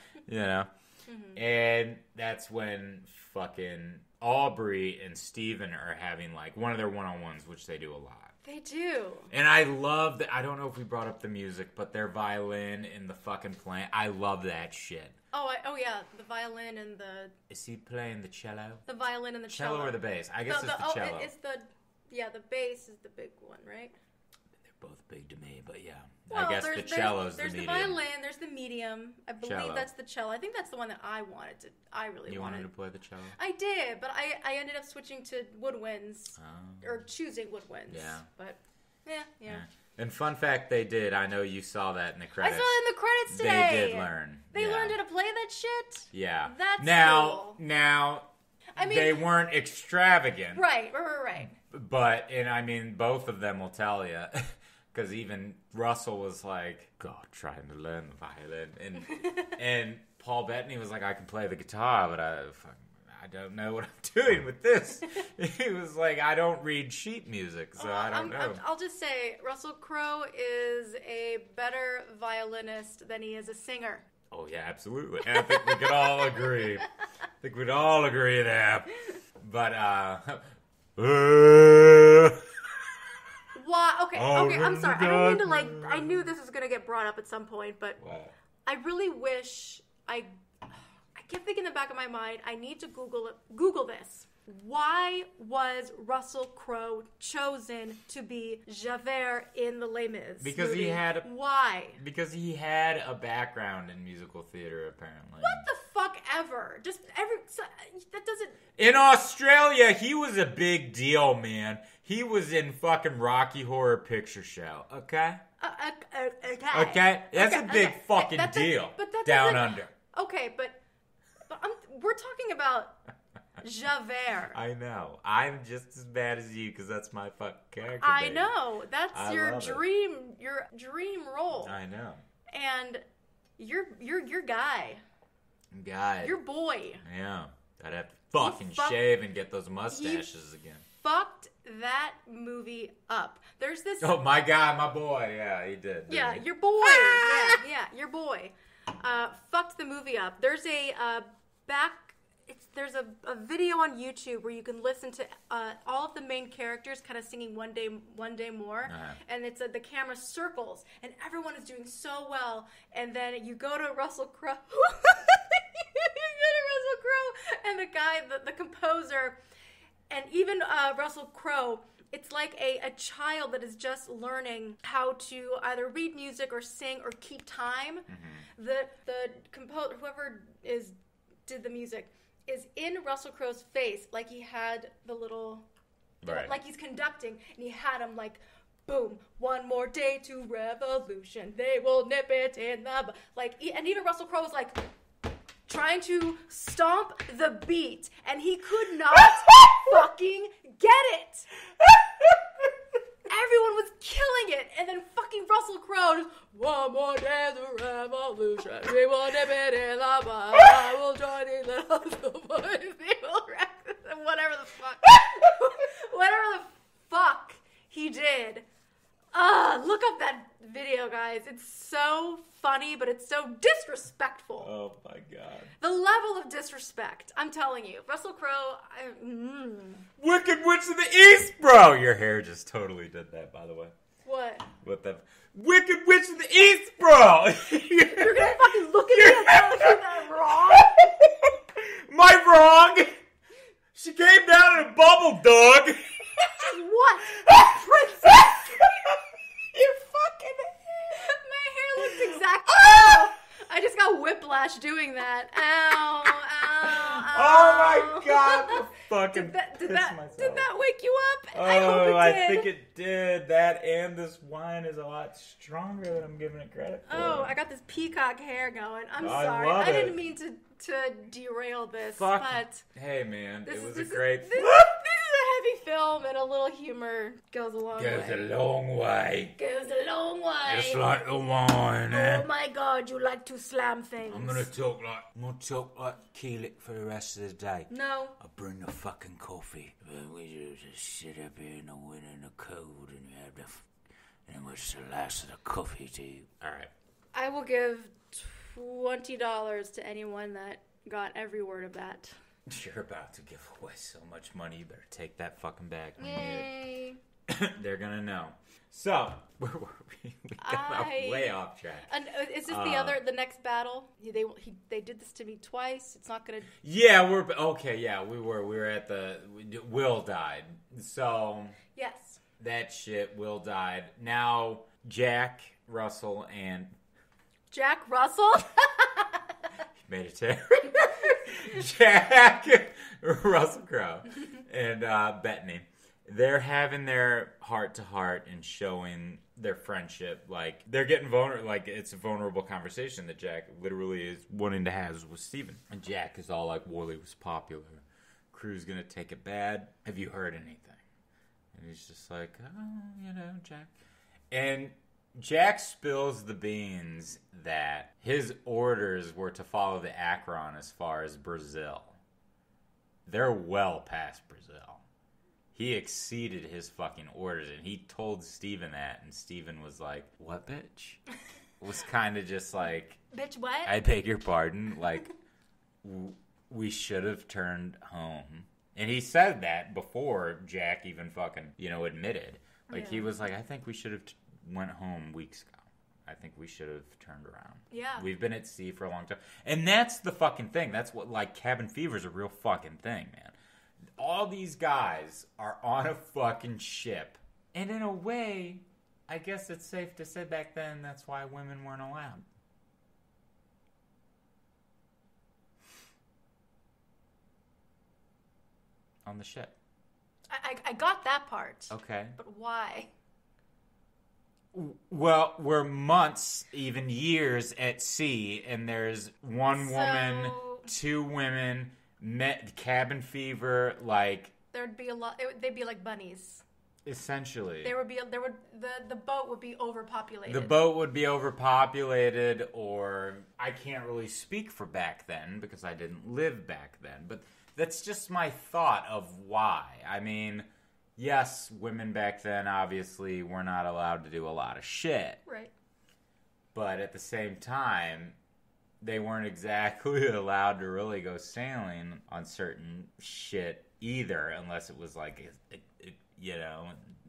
Mm-hmm. And that's when fucking Aubrey and Steven are having like one of their one-on-ones, which they do a lot. They do. And I love that. I don't know if we brought up the music, but their violin in the fucking playing. I love that shit. Oh yeah, the violin and the... Is he playing the cello? The violin and the cello. Cello or the bass? I guess it's the cello. It's the... Yeah, the bass is the big one, right? They're both big to me, but yeah. Well, I guess the cello's the medium. There's the violin, there's the medium. I believe Cello. That's the cello. I think that's the one that I really You wanted. wanted to play the cello? I did, but I ended up switching to woodwinds. Oh. Or choosing woodwinds. Yeah. But, yeah. And fun fact, they did. I know you saw that in the I credits. saw it in the credits today. They did learn. They learned how to play that shit? Yeah. That's Now, cool. I mean, they weren't extravagant. Right. But, and I mean, both of them will tell you. Because even Russell was like, God, trying to learn the violin. And Paul Bettany was like, I can play the guitar, but I don't know what I'm doing with this. He was like, I don't read sheet music, so I don't know. I'll just say, Russell Crowe is a better violinist than he is a singer. Oh, yeah, absolutely. I think we could all agree. I think we'd all agree there. But, Why? Okay, I'm sorry. I don't mean to, I knew this was going to get brought up at some point, but What? I really wish I kept thinking in the back of my mind, I need to Google this. Why was Russell Crowe chosen to be Javert in the Les Mis Because movie? Why? Because he had a background in musical theater, apparently. What the fuck ever? That doesn't... In Australia, he was a big deal, man. He was in fucking Rocky Horror Picture Show, okay? Okay? That's a big fucking deal down under. Okay, but we're talking about Javert. I know. I'm just as bad as you because that's my fucking character. I baby. know. That's your dream role. I know. And your guy. Your boy. Yeah. I'd have to fucking shave and get those mustaches again. Fucked that movie up. There's this... Oh, my guy, my boy. Yeah, he did. Yeah, your boy. yeah, your boy. Fucked the movie up. There's there's a video on YouTube where you can listen to all of the main characters kind of singing One Day More. Uh-huh. And it's the camera circles and everyone is doing so well. And then you go to Russell Crowe. And the guy, the composer, and even Russell Crowe, it's like a child that is just learning how to either read music or sing or keep time. Mm-hmm. The composer, whoever did the music, is in Russell Crowe's face, like he had the little, right. Like he's conducting, and he had him like, boom, one more day to revolution, they will nip it in the, like, and even Russell Crowe was like, trying to stomp the beat, and he could not fucking get it. Everyone was killing it, and then fucking Russell Crowe just, one more day to revolution, we will nip it in the bud, I will join the little boys, we will whatever the fuck he did. Look up that video, guys. It's so funny, but it's so disrespectful. Oh, my God. The level of disrespect. I'm telling you. Russell Crowe... Wicked Witch of the East, bro! Your hair just totally did that, by the way. What? What the... Wicked Witch of the East, bro! You're gonna fucking look at me and tell me that I'm wrong? Am I wrong? She came down in a bubble, dog. What? Princess! You're fucking... My hair looks exactly... Oh! I just got whiplash doing that. Ow, ow, ow. Oh my God! Fucking did that wake you up? Oh, I hope it did. I think it did. That and this wine is a lot stronger than I'm giving it credit for. Oh, I got this peacock hair going. I'm I sorry. love I it. didn't mean to derail this. Fuck. But Hey, man. It was a this great... This is a heavy film, and a little humor goes a long way. Goes a long way. Goes a long way. Just like the wine, eh? Oh my God, you like to slam things. I'm gonna talk like Keelik for the rest of the day. No. I'll bring the fucking coffee. We just sit up here in the winter in the cold and you have and what's the last of the coffee to you? Alright. I will give $20 to anyone that got every word of that. You're about to give away so much money. You better take that fucking back. Yay. They're gonna know. So, where were we? We got way off track. And is this the next battle? They did this to me twice. It's not gonna. Yeah, we were at Will died. So Yes. that shit. Will died. Now Jack Russell and Jack Russell. made it to Jack Russell Crowe and Bettany. They're having their heart-to-heart and showing their friendship. Like, they're getting vulnerable. Like, it's a vulnerable conversation that Jack literally is wanting to have with Steven. And Jack is all like, Wally was popular. Crew's gonna take it bad. Have you heard anything? And he's just like, oh, Jack. And Jack spills the beans that his orders were to follow the Akron as far as Brazil. They're well past Brazil. He exceeded his fucking orders, and he told Steven that, and Steven was like, what, bitch? Was kind of just like... Bitch, what? I beg your pardon. Like, we should have turned home. And he said that before Jack even fucking, admitted. Like, He was like, I think we should have went home weeks ago. I think we should have turned around. Yeah. We've been at sea for a long time. And that's the fucking thing. That's what, like, cabin fever is a real fucking thing, man. All these guys are on a fucking ship. And in a way, I guess it's safe to say back then that's why women weren't allowed. On the ship. I got that part. Okay. But why? Well, we're months, even years at sea, and there's one woman, two women, cabin fever, like... There'd be a lot... They'd be like bunnies. Essentially. The boat would be overpopulated. The boat would be overpopulated, or... I can't really speak for back then, because I didn't live back then, but that's just my thought of why. I mean... Yes, women back then, obviously, were not allowed to do a lot of shit. Right. But at the same time, they weren't exactly allowed to really go sailing on certain shit either, unless it was like,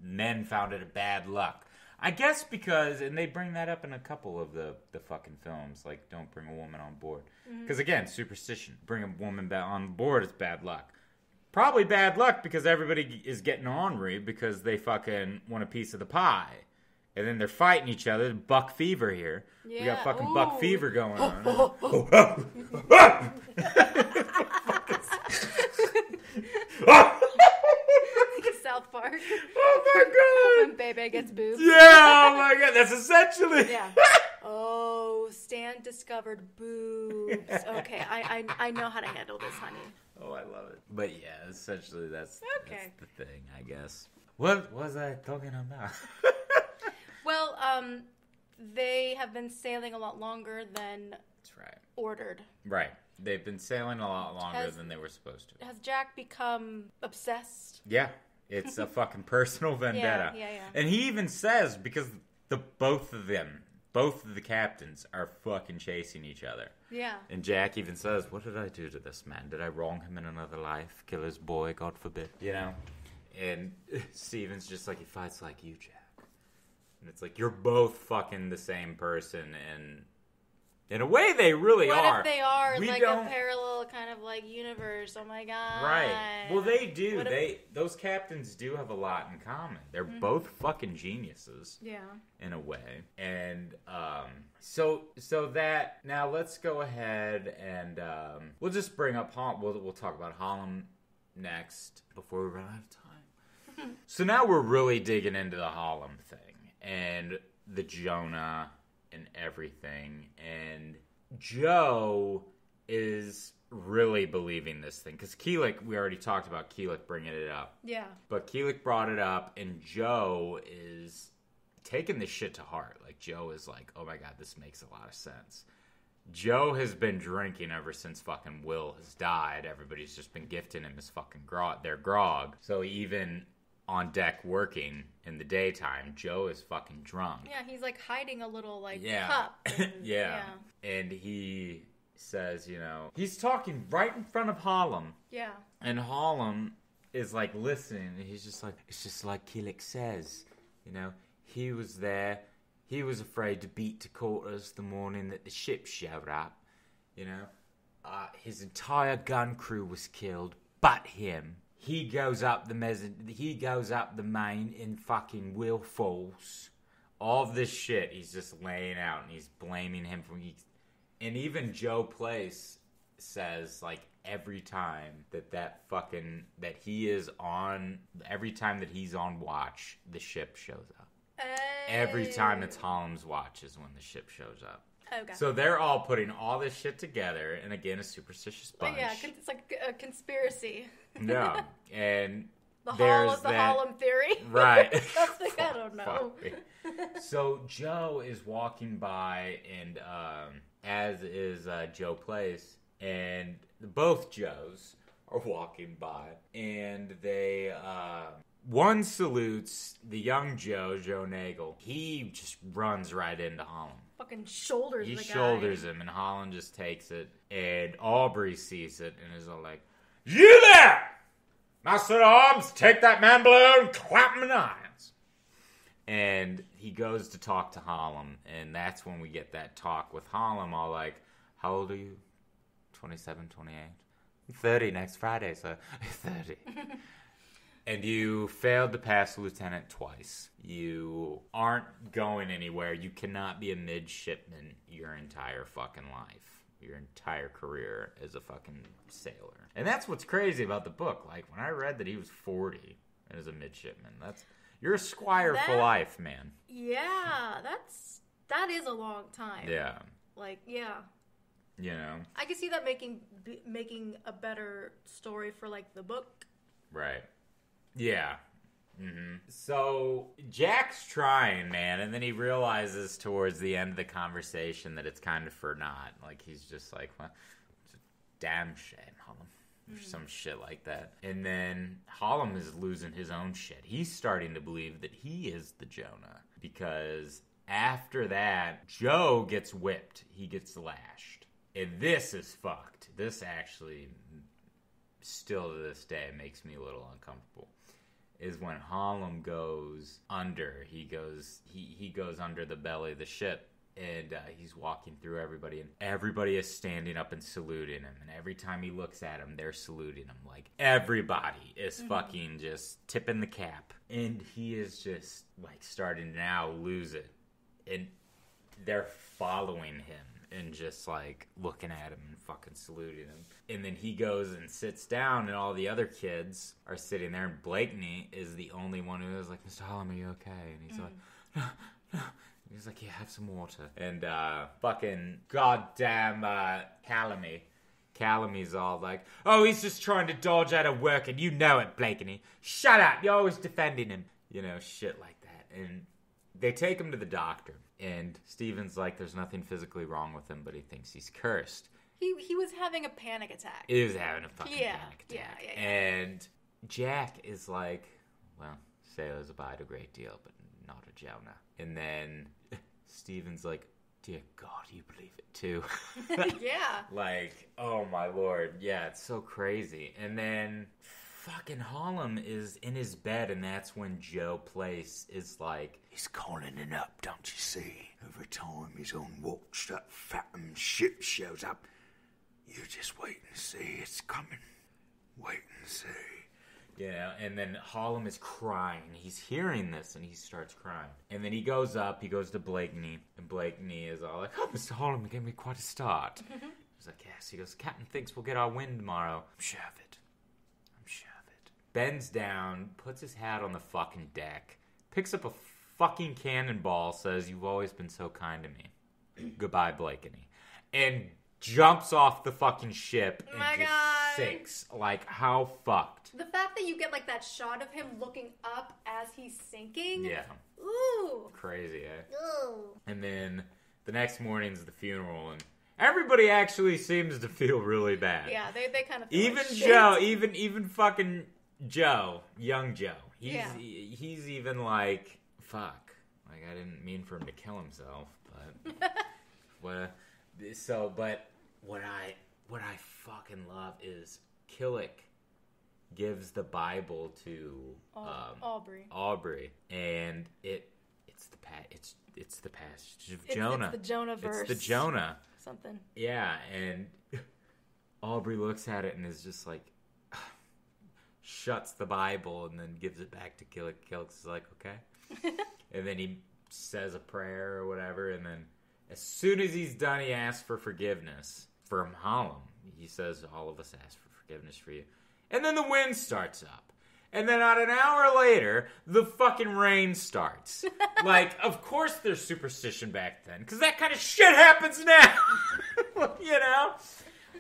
men found it a bad luck. I guess because, and they bring that up in a couple of the fucking films, like, don't bring a woman on board. Because, again, superstition. Bring a woman on board is bad luck. Probably bad luck because everybody is getting ornery because they fucking want a piece of the pie. And then they're fighting each other. Buck fever here. Yeah. We got fucking buck fever going on. South Park. Oh my god! When Bebe gets boobs. Yeah, oh my god, that's essentially... Yeah. Oh, Stan discovered boobs. Okay, I know how to handle this, honey. Oh, I love it. But yeah, essentially that's the thing, I guess. What was I talking about? Well, they have been sailing a lot longer than that's right. Ordered. Right. They've been sailing a lot longer than they were supposed to. Has Jack become obsessed? Yeah. It's a fucking personal vendetta. Yeah. And he even says, because both of the captains are fucking chasing each other. Yeah. And Jack even says, what did I do to this man? Did I wrong him in another life? Kill his boy, God forbid. And Steven's just like, he fights like you, Jack. And it's like, you're both fucking the same person. And in a way, they really are. What if they are like a parallel kind of like universe? Oh my god. Right. Well, they do. Those captains do have a lot in common. They're both fucking geniuses. Yeah. In a way. And so that now let's go ahead and we'll just bring up we'll talk about Harlem next before we run out of time. So now we're really digging into the Harlem thing and the Jonah and everything, and Joe is really believing this thing because Keelik, we already talked about Keelik bringing it up. Yeah. But Keelik brought it up, and Joe is taking this shit to heart. Like, Joe is like, oh my god, this makes a lot of sense. Joe has been drinking ever since fucking Will has died. Everybody's just been gifting him his fucking their grog. So even on deck working in the daytime, Joe is fucking drunk. Yeah, he's like hiding a little cup. Yeah. And he says, you know, he's talking right in front of Harlem. Yeah. And Harlem is like listening, and he's just like, it's just like Killick says, you know, he was there, he was afraid to beat to quarters the morning that the ship showed up, you know, his entire gun crew was killed, but him. He goes up the main in fucking Will Falls. All of this shit he's just laying out, and he's blaming him for. And even Joe Place says, like, every time that he is on, every time that he's on watch, the ship shows up. Every time it's Harlem's watch is when the ship shows up. Okay. So they're all putting all this shit together, and again, a superstitious bunch. But yeah, it's like a conspiracy. No, and the there's Harlem theory. Right. I don't know. So Joe is walking by, and as is Joe Place, and both Joes are walking by, and they one salutes the young Joe Nagel. He just runs right into Harlem. Fucking shoulders the guy. He shoulders him, and Harlem just takes it, and Aubrey sees it, and is all like, "You there! Master at Arms, take that man below and clap him in the irons." And he goes to talk to Harlem, and that's when we get that talk with Harlem, all like, "How old are you?" 27, 28. 30 next Friday, so 30. And you failed to pass lieutenant twice. You aren't going anywhere. You cannot be a midshipman your entire fucking life. Your entire career as a fucking sailor. And that's what's crazy about the book. Like, when I read that he was 40 as a midshipman, you're a squire for life, man. Yeah, that is a long time. Yeah. Like, yeah. You know? I can see that making a better story for, like, the book. Right. Yeah. Mm-hmm. So Jack's trying, man, and then he realizes towards the end of the conversation that it's kind of for naught. Like, he's just like, well, it's a damn shame, Harlem. Or some shit like that. And then Harlem is losing his own shit. He's starting to believe that he is the Jonah. Because after that, Joe gets whipped. He gets lashed. And this is fucked. This actually, still to this day, makes me a little uncomfortable. Is when Harlem goes under. He goes under the belly of the ship, and he's walking through everybody, and everybody is standing up and saluting him. And every time he looks at him, they're saluting him. Like, everybody is fucking just tipping the cap, and he is just like starting to now lose it, and they're following him and just like looking at him and fucking saluting him. And then he goes and sits down, and all the other kids are sitting there, and Blakeney is the only one who is like, "Mr. Harlem, are you okay?" And he's like, "No, no." He's like, "Yeah, have some water." And fucking goddamn Calamy's all like, "Oh, he's just trying to dodge out of work, and you know it, Blakeney. Shut up, you're always defending him." You know, shit like that. And they take him to the doctor. And Steven's like, there's nothing physically wrong with him, but he thinks he's cursed. He was having a panic attack. He was having a fucking panic attack. Yeah. And Jack is like, well, sailors abide a great deal, but not a Jonah. And then Steven's like, dear God, you believe it too. Yeah. Like, oh my Lord. Yeah, it's so crazy. And then fucking Harlem is in his bed, and that's when Joe Place is like, he's calling it up, don't you see? Every time he's on watch, that phantom ship shows up. You just wait and see, it's coming. Wait and see. You know, and then Harlem is crying. He's hearing this, and he starts crying. And then he goes to Blakeney, and Blakeney is all like, "Oh, Mr. Harlem, you gave me quite a start." He's like, "Yes." He goes, "Captain thinks we'll get our wind tomorrow." "I'm sure of it. I'm sure of it." Bends down, puts his hat on the fucking deck, picks up a fucking cannonball, says, "You've always been so kind to me. Goodbye, Blakeney." And jumps off the fucking ship and sinks. Like, how fucked? The fact that you get, like, that shot of him looking up as he's sinking. Yeah. Ooh. Crazy, eh? Ooh. And then the next morning's the funeral, and everybody actually seems to feel really bad. Yeah, they kind of feel even like Joe, shit. even fucking Joe, young Joe. He's even like, fuck. Like, I didn't mean for him to kill himself, but but what I fucking love is Killick gives the Bible to Aubrey, and it's the passage of Jonah. It's the Jonah verse. It's the Jonah something. Yeah, and Aubrey looks at it and is just like, shuts the Bible and then gives it back to Killick. Killick's like, okay, and then he says a prayer or whatever, and then as soon as he's done, he asks for forgiveness from Hallam. He says, all of us ask for forgiveness for you. And then the wind starts up. And then about an hour later, the fucking rain starts. Like, of course there's superstition back then, because that kind of shit happens now. You know?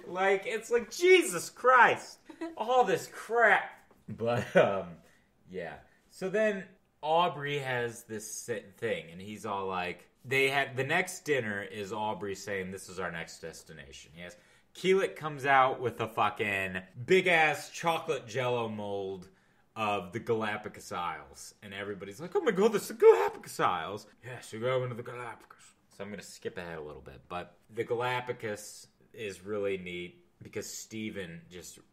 Like, it's like, Jesus Christ. All this crap. But, yeah. So then Aubrey has this thing, and he's all like, the next dinner is Aubrey saying, this is our next destination. Yes. Keelik comes out with a fucking big-ass chocolate jello mold of the Galapagos Isles. And everybody's like, oh my god, this is the Galapagos Isles. Yes, you're going to the Galapagos. So I'm going to skip ahead a little bit. But the Galapagos is really neat because Steven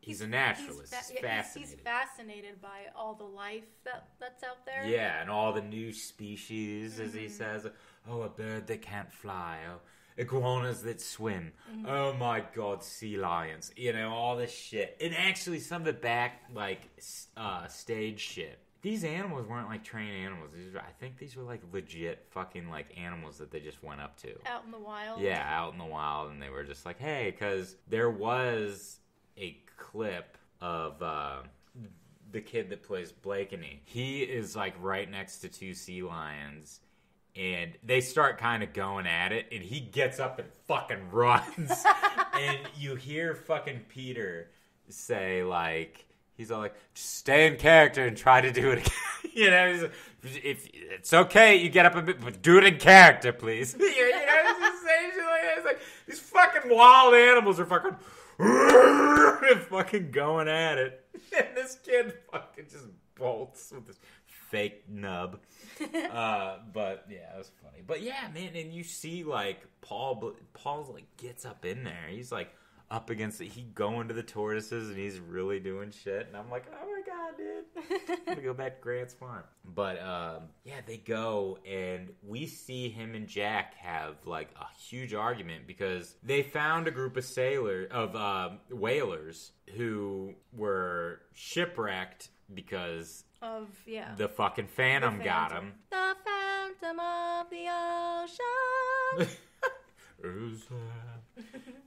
he's a naturalist. He's fascinated. He's fascinated by all the life that's out there. Yeah, and all the new species, as he says. Oh, a bird that can't fly. Oh, iguanas that swim. Mm-hmm. Oh my god, sea lions. You know, all this shit. And actually some of the back, stage shit. These animals weren't like trained animals. I think these were like legit fucking like animals that they just went up to. Out in the wild? Yeah, out in the wild. And they were just like, hey, because there was a clip of the kid that plays Blakeney. He is like right next to two sea lions. And they start kind of going at it, and he gets up and fucking runs. And you hear fucking Peter say, like, he's all like, just stay in character and try to do it again. You know, he's like, if it's okay, you get up a bit, but do it in character, please. You know, it's just saying shit like that. It's like, these fucking wild animals are fucking fucking going at it. And this kid fucking just bolts with this fake nub. But yeah, it was funny. But yeah, man, and you see like Paul's like gets up in there. He's like up against it. He going to the tortoises and he's really doing shit. And I'm like, oh my god, dude. I'm gonna go back to Grant's farm. But yeah, they go and we see him and Jack have like a huge argument because they found a group of whalers who were shipwrecked because of the fucking Phantom got him. The Phantom of the Ocean.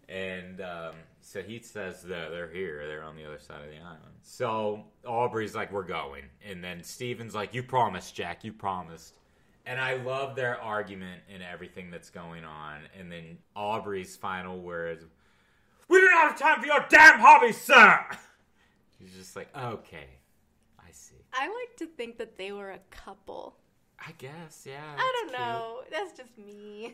And so he says that they're here. They're on the other side of the island. So Aubrey's like, we're going. And then Steven's like, you promised, Jack. You promised. And I love their argument and everything that's going on. And then Aubrey's final words, we don't have time for your damn hobbies, sir. He's just like, okay. I see. I like to think that they were a couple. I guess, yeah. I don't know. That's just me.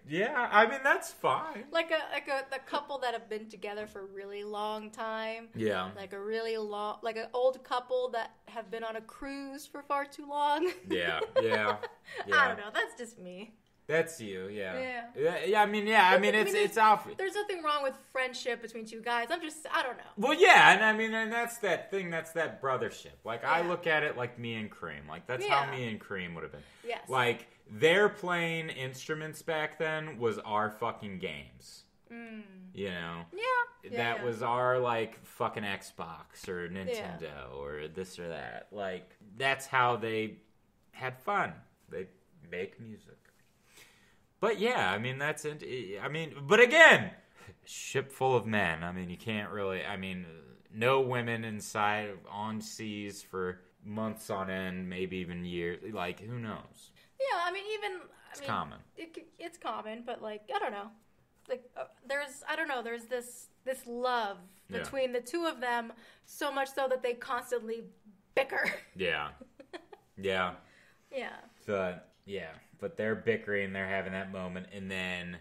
Yeah, I mean, that's fine. Like the couple that have been together for a really long time. Yeah. Like an old couple that have been on a cruise for far too long. Yeah. I don't know. That's just me. That's you, yeah. Yeah. I mean, it's Alfred. There's nothing wrong with friendship between two guys. I don't know. Well, yeah, and I mean, and that's that thing, that's that brothership. Like, yeah. I look at it like me and Cream. Like, that's how me and Cream would have been. Yes. Like, their playing instruments back then was our fucking games. Mm. You know? Yeah. That was our, like, fucking Xbox or Nintendo or this or that. Like, that's how they had fun. They make music. But yeah, I mean, but again, ship full of men. I mean, you can't really, no women inside on seas for months on end, maybe even years. Like, who knows? Yeah, it's common. It's common, but like, I don't know. Like, there's this love between the two of them, so much so that they constantly bicker. Yeah. Yeah. Yeah. But, yeah. But they're bickering, they're having that moment, and then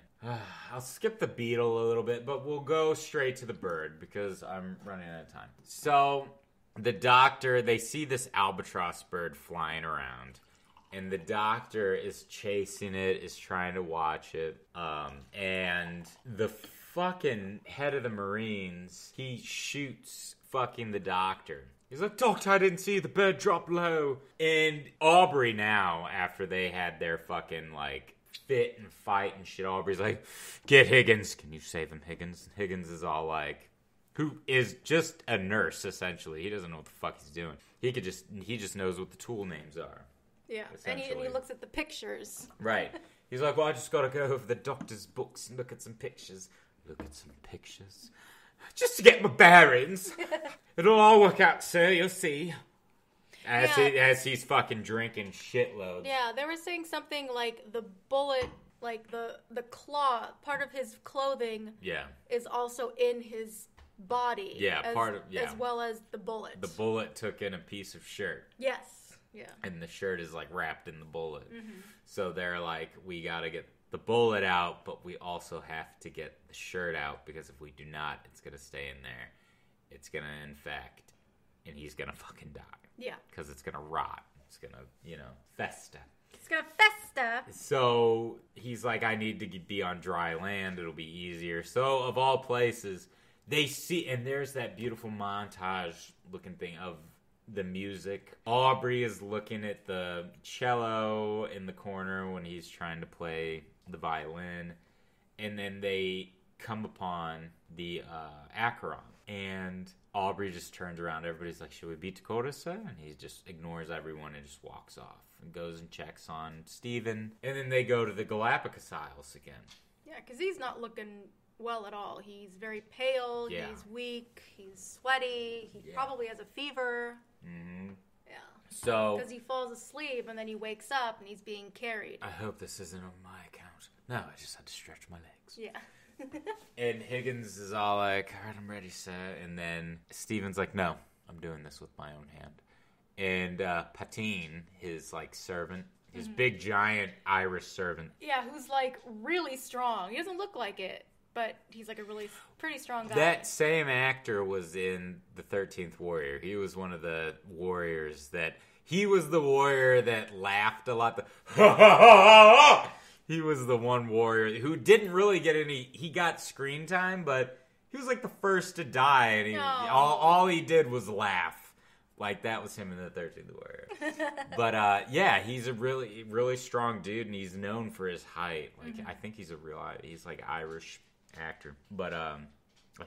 I'll skip the beetle a little bit, but we'll go straight to the bird because I'm running out of time. So the doctor, they see this albatross bird flying around, and the doctor is chasing it, is trying to watch it, and the fucking head of the Marines, he shoots fucking the doctor. He's like, Doctor, I didn't see the bird drop low. And Aubrey now, after they had their fucking, like, fit and fight and shit, Aubrey's like, get Higgins. Can you save him, Higgins? Higgins is all like, who is just a nurse, essentially. He doesn't know what the fuck he's doing. He just knows what the tool names are. Yeah, and he looks at the pictures. Right. He's like, well, I just gotta go over the doctor's books and look at some pictures. Look at some pictures? Just to get my bearings. It'll all work out, sir, you'll see. As he's fucking drinking shitloads. Yeah, they were saying something like the bullet, like the claw, part of his clothing is also in his body. Yeah, as well as the bullet. The bullet took in a piece of shirt. Yes. Yeah. And the shirt is like wrapped in the bullet. Mm-hmm. So they're like, we gotta get the bullet out, but we also have to get the shirt out, because if we do not, it's gonna stay in there. It's gonna infect, and he's gonna fucking die. Yeah. Because it's gonna rot. It's gonna, fester. It's gonna fester. So he's like, I need to be on dry land. It'll be easier. So of all places, they see, and there's that beautiful montage looking thing of the music. Aubrey is looking at the cello in the corner when he's trying to play the violin, and then they come upon the Acheron, and Aubrey just turns around. Everybody's like, should we beat Dakota, sir? And he just ignores everyone and just walks off and goes and checks on Steven. And then they go to the Galapagos Isles again. Yeah, because he's not looking well at all. He's very pale, he's weak, he's sweaty, he probably has a fever. Mm-hmm. Yeah. So, because he falls asleep and then he wakes up and he's being carried. I hope this isn't on my account. No, I just had to stretch my legs. Yeah. And Higgins is all like, all right, I'm ready, sir. And then Steven's like, no, I'm doing this with my own hand. And Patine, his servant, his big giant Irish servant. Yeah, who's really strong. He doesn't look like it, but he's a really pretty strong guy. That same actor was in the 13th Warrior. He was one of the warriors he was the warrior that laughed a lot. He was the one warrior who didn't really get he got screen time, but he was the first to die, and all he did was laugh. That was him in the 13th Warrior. But, he's a really, really strong dude, and he's known for his height. I think he's he's Irish actor. But, I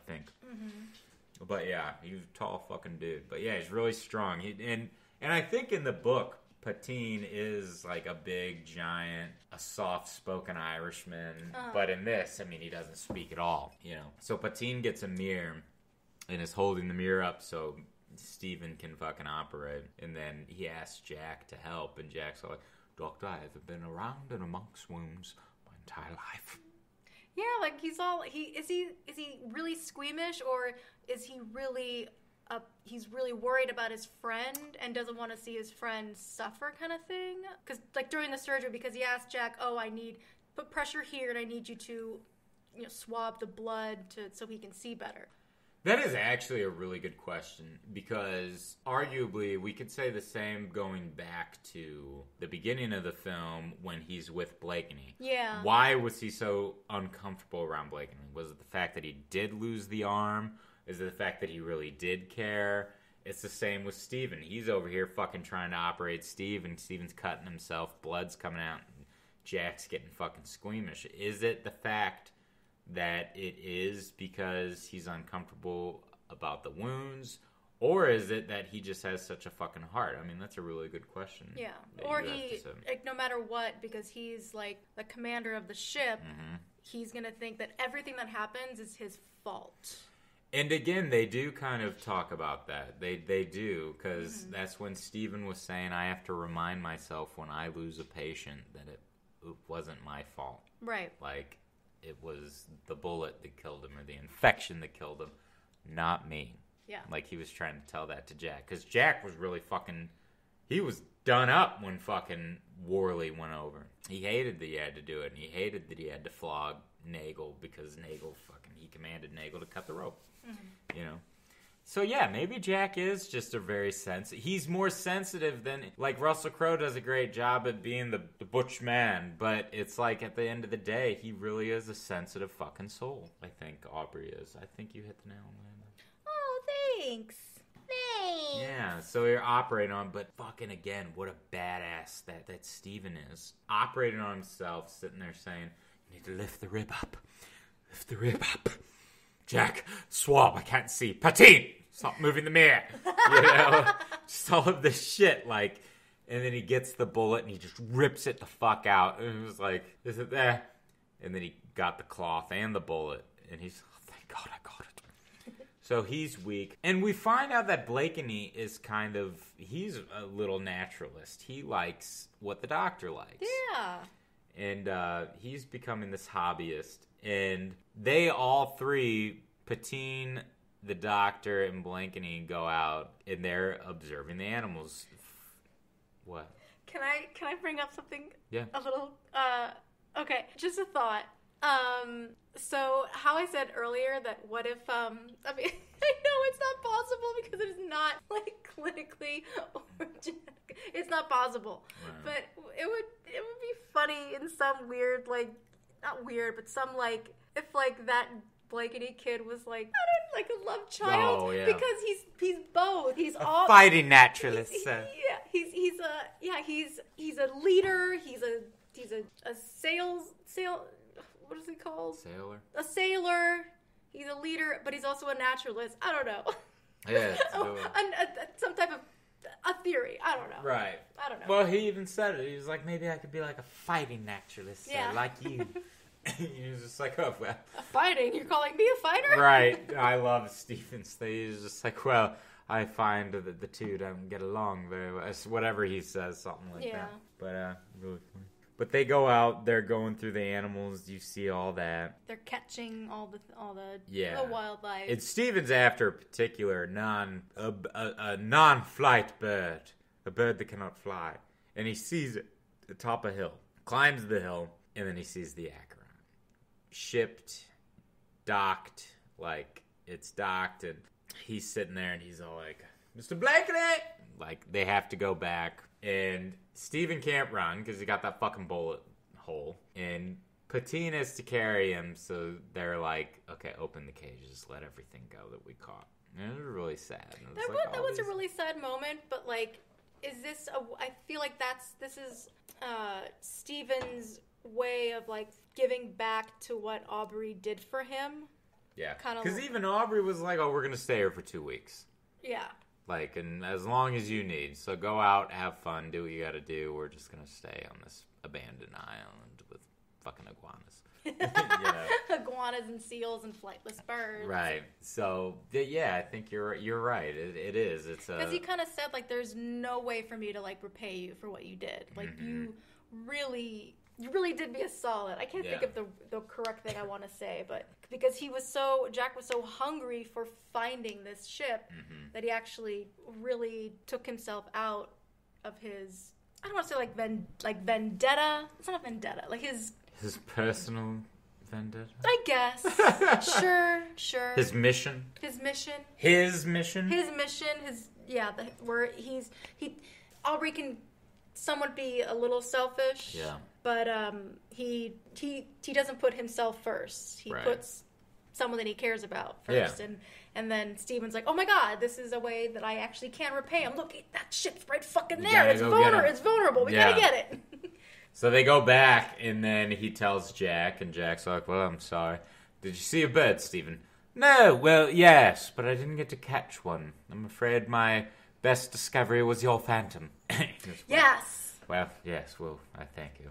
think. Mm-hmm. But, yeah, he's a tall fucking dude. But, yeah, he's really strong. And I think in the book, Patine is a big, giant, a soft-spoken Irishman. But in this, he doesn't speak at all, So Patine gets a mirror and is holding the mirror up so Steven can fucking operate. And then he asks Jack to help, and Jack's like, Doctor, I have been around and amongst wounds my entire life. Yeah, he's all is he really squeamish, or is he really he's really worried about his friend and doesn't want to see his friend suffer, kind of thing? Because during the surgery, because he asked Jack, I need put pressure here, and I need you to swab the blood so he can see better. That is actually a really good question, because arguably we could say the same going back to the beginning of the film when he's with Blakeney. Yeah. Why was he so uncomfortable around Blakeney? Was it the fact that he did lose the arm? Is it the fact that he really did care? It's the same with Steven. He's over here fucking trying to operate Steve, and Steven's cutting himself, blood's coming out, and Jack's getting fucking squeamish. Is it the fact that it is because he's uncomfortable about the wounds, or is it that he just has such a fucking heart? That's a really good question. Yeah. Or he, no matter what, because he's the commander of the ship, he's gonna think that everything that happens is his fault. And again, they do kind of talk about that. They do, because that's when Steven was saying, I have to remind myself when I lose a patient that it wasn't my fault. Right. It was the bullet that killed him, or the infection that killed him, not me. Yeah. He was trying to tell that to Jack. Because Jack was really he was done up when fucking Worley went over. He hated that he had to do it, and he hated that he had to flog Nagel, because Nagel he commanded Nagel to cut the rope. So yeah, maybe Jack is just a very sensitive. He's more sensitive than, like, Russell Crowe does a great job at being the butch man, but it's like at the end of the day, he really is a sensitive fucking soul. I think Aubrey is. I think you hit the nail on the head. Oh, thanks. Yeah, so you're operating on, but fucking again, what a badass that Steven is. Operating on himself, sitting there saying, "You need to lift the rib up. Lift the rib up. Jack, swab, I can't see. Patine, stop moving the mirror." You know, just all of this shit, like, and then he gets the bullet and he just rips it the fuck out. And it was like, is it there? And then he got the cloth and the bullet, and he's, oh, thank God I got it. So he's weak. And we find out that Blakeney is kind of, he's a little naturalist. He likes what the doctor likes. Yeah. And he's becoming this hobbyist. And they all three, Patine, the doctor, and Blakeney, go out, and they're observing the animals. What? Can I bring up something? Yeah. A little, okay, just a thought. So how I said earlier that what if, I mean, I know it's not possible because it is not, like, clinically or genetic. It's not possible. Right. But it would be funny in some weird, like, not weird, but some, like, if, like, that Blakeney kid was, like, I don't know, like a love child. Oh, yeah. Because he's both. He's a all fighting naturalist. He's a leader. He's a what is he called? Sailor. A sailor. He's a leader, but he's also a naturalist. I don't know. Yeah. Some type of a theory. I don't know. Right. I don't know. Well, he even said it. He was like, maybe I could be like a fighting naturalist, like you. He was just like, oh, well. A fighting? You're calling me a fighter? Right. I love Stephen's thing. He's just like, well, I find that the two don't get along very well. It's whatever he says, something like that. But, really funny. But they go out, they're going through the animals, you see all that. They're catching all the wildlife. And Stephen's after a particular non-flight bird. A bird that cannot fly. And he sees it at the top of a hill. Climbs the hill, and then he sees the Acheron. Shipped, docked, like, it's docked, and he's sitting there, and he's all like, Mr. Blakeney! Like, they have to go back. And Stephen can't run because he got that fucking bullet hole. And Patine is to carry him, so they're like, okay, open the cages, let everything go that we caught. And it was really sad. That was a really sad moment, but, like, is this I feel like this is Stephen's way of, like, giving back to what Aubrey did for him. Yeah. Because even Aubrey was like, oh, we're going to stay here for 2 weeks. Yeah. Like, and as long as you need. So go out, have fun, do what you got to do. We're just going to stay on this abandoned island with fucking iguanas. You know? Iguanas and seals and flightless birds. Right. So, yeah, I think you're right. It is. It's because he kind of said, like, there's no way for me to, like, repay you for what you did. Like, you really did me a solid. I can't think of the correct thing I want to say, but because Jack was so hungry for finding this ship that he actually really took himself out of his, I don't want to say like vendetta. It's not a vendetta. Like his personal vendetta. I guess. Sure. His mission. Where Aubrey can somewhat be a little selfish. Yeah. But he doesn't put himself first. He puts someone that he cares about first. Yeah. And then Steven's like, oh my God, this is a way that I actually can repay him. Look, that shit's right fucking there. It's vulnerable. We gotta get it. So they go back, and then he tells Jack, and Jack's like, well, I'm sorry. Did you see a bird, Steven? No, well, yes, but I didn't get to catch one. I'm afraid my best discovery was your phantom. Yes. Well, yes, well, I thank you.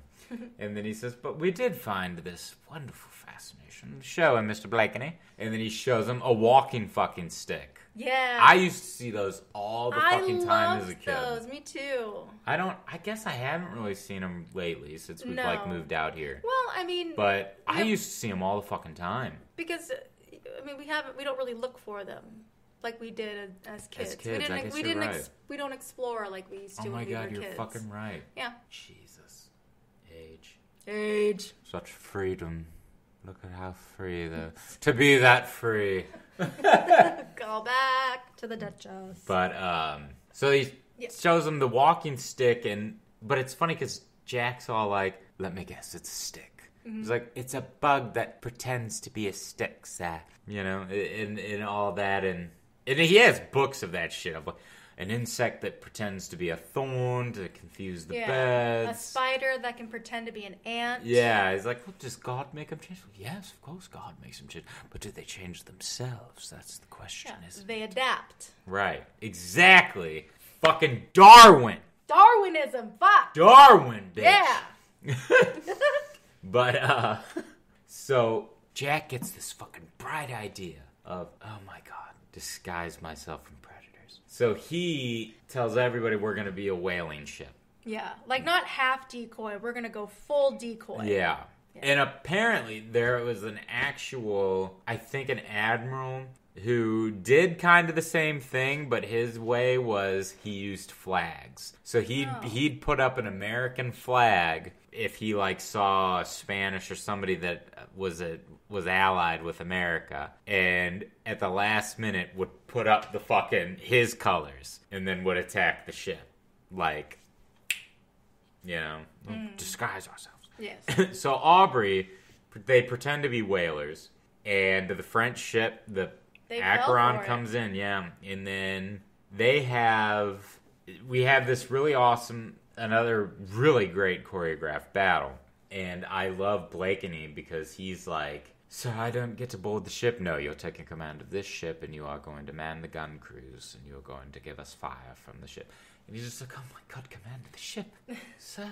And then he says, but we did find this wonderful fascination. Show him, Mr. Blakeney. And then he shows him a walking fucking stick. Yeah. I used to see those all the fucking time as a kid. I loved those. Me too. I guess I haven't really seen them lately since we've, like, moved out here. Well, I mean. But I used to see them all the fucking time. Because, I mean, we don't really look for them. Like we did as kids. We don't explore like we used to when we were kids. Oh my God, you're fucking right. Yeah. Jesus. Age. Age. Such freedom Look at how free to be that free. Go back to the Duchess. But so he shows him the walking stick, but it's funny because Jack's all like, "Let me guess, it's a stick." He's like, "It's a bug that pretends to be a stick, sir." You know, and all that, and he has books of that shit. Of like, an insect that pretends to be a thorn to confuse the birds. A spider that can pretend to be an ant. Yeah, he's like, well, does God make them change? Well, yes, of course God makes them change. But do they change themselves? That's the question, isn't it? They adapt. Right. Exactly. Fucking Darwin. Darwinism. Fuck. Darwin, bitch. Yeah. But, so Jack gets this fucking bright idea of, oh my God, disguise myself from predators. So he tells everybody we're going to be a whaling ship. Yeah, like not half decoy. We're going to go full decoy. Yeah. And apparently there was an actual, I think an admiral who did kind of the same thing, but his way was he used flags. So he'd put up an American flag if he like saw a Spanish or somebody that was allied with America, and at the last minute would put up the fucking his colors and then would attack the ship. Like, you know, disguise ourselves. Yes. So Aubrey, they pretend to be whalers, and the French ship, the Acheron comes in, and then we have this really awesome, another really great choreographed battle, and I love Blakeney because he's like, "Sir, I don't get to board the ship." "No, you're taking command of this ship, and you are going to man the gun crews, and you're going to give us fire from the ship." And he's just like, "Oh my God, command of the ship, sir."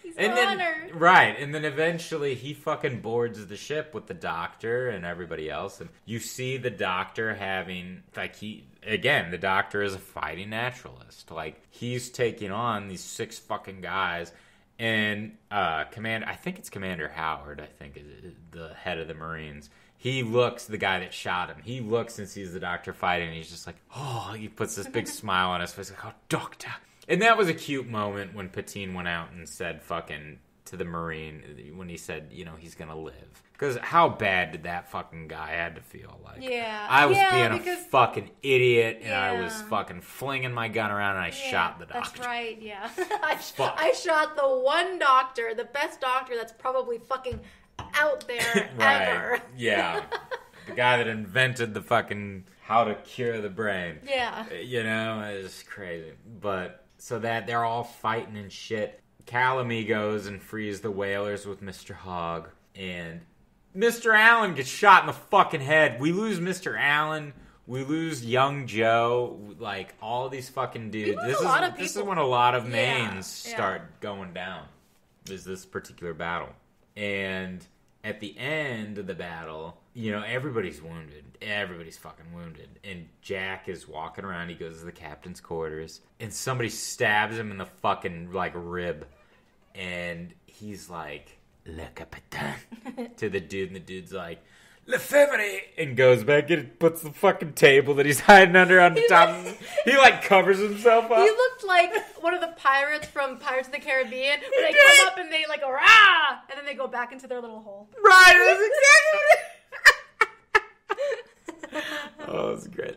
He's and honored. Then, right, and then eventually he fucking boards the ship with the doctor and everybody else, and you see the doctor having, like, the doctor is a fighting naturalist. Like, he's taking on these 6 fucking guys, and I think it's Commander Howard, I think, is the head of the Marines. He looks, the guy that shot him, he looks and sees the doctor fighting, and he's just like, oh, he puts this big smile on his face, like, "Oh, doctor." And that was a cute moment when Patine went out and said fucking to the Marine, when he said, you know, he's gonna live. Because how bad did that fucking guy had to feel? Like, I was being a fucking idiot, and I was fucking flinging my gun around, and I shot the doctor. That's right, yeah. I shot the one doctor, the best doctor that's probably fucking out there ever. Yeah. The guy that invented the fucking how to cure the brain. Yeah. You know, it's crazy. But, so that they're all fighting and shit. Calamy goes and frees the whalers with Mr. Hogg. And Mr. Allen gets shot in the fucking head. We lose Mr. Allen. We lose Young Joe. Like, all these fucking dudes. This is when a lot of names start going down. Is this particular battle. And at the end of the battle, you know, everybody's wounded. Everybody's fucking wounded. And Jack is walking around. He goes to the captain's quarters. And somebody stabs him in the fucking, like, rib. And he's like, "Le Capitaine," to the dude. And the dude's like, "Lefebvre," and goes back and puts the fucking table that he's hiding under on the top. He, like, covers himself up. He looked like one of the pirates from Pirates of the Caribbean. Where they come up and they, like, go, "Rah!" And then they go back into their little hole. Right, that's exactly what Oh, it's great.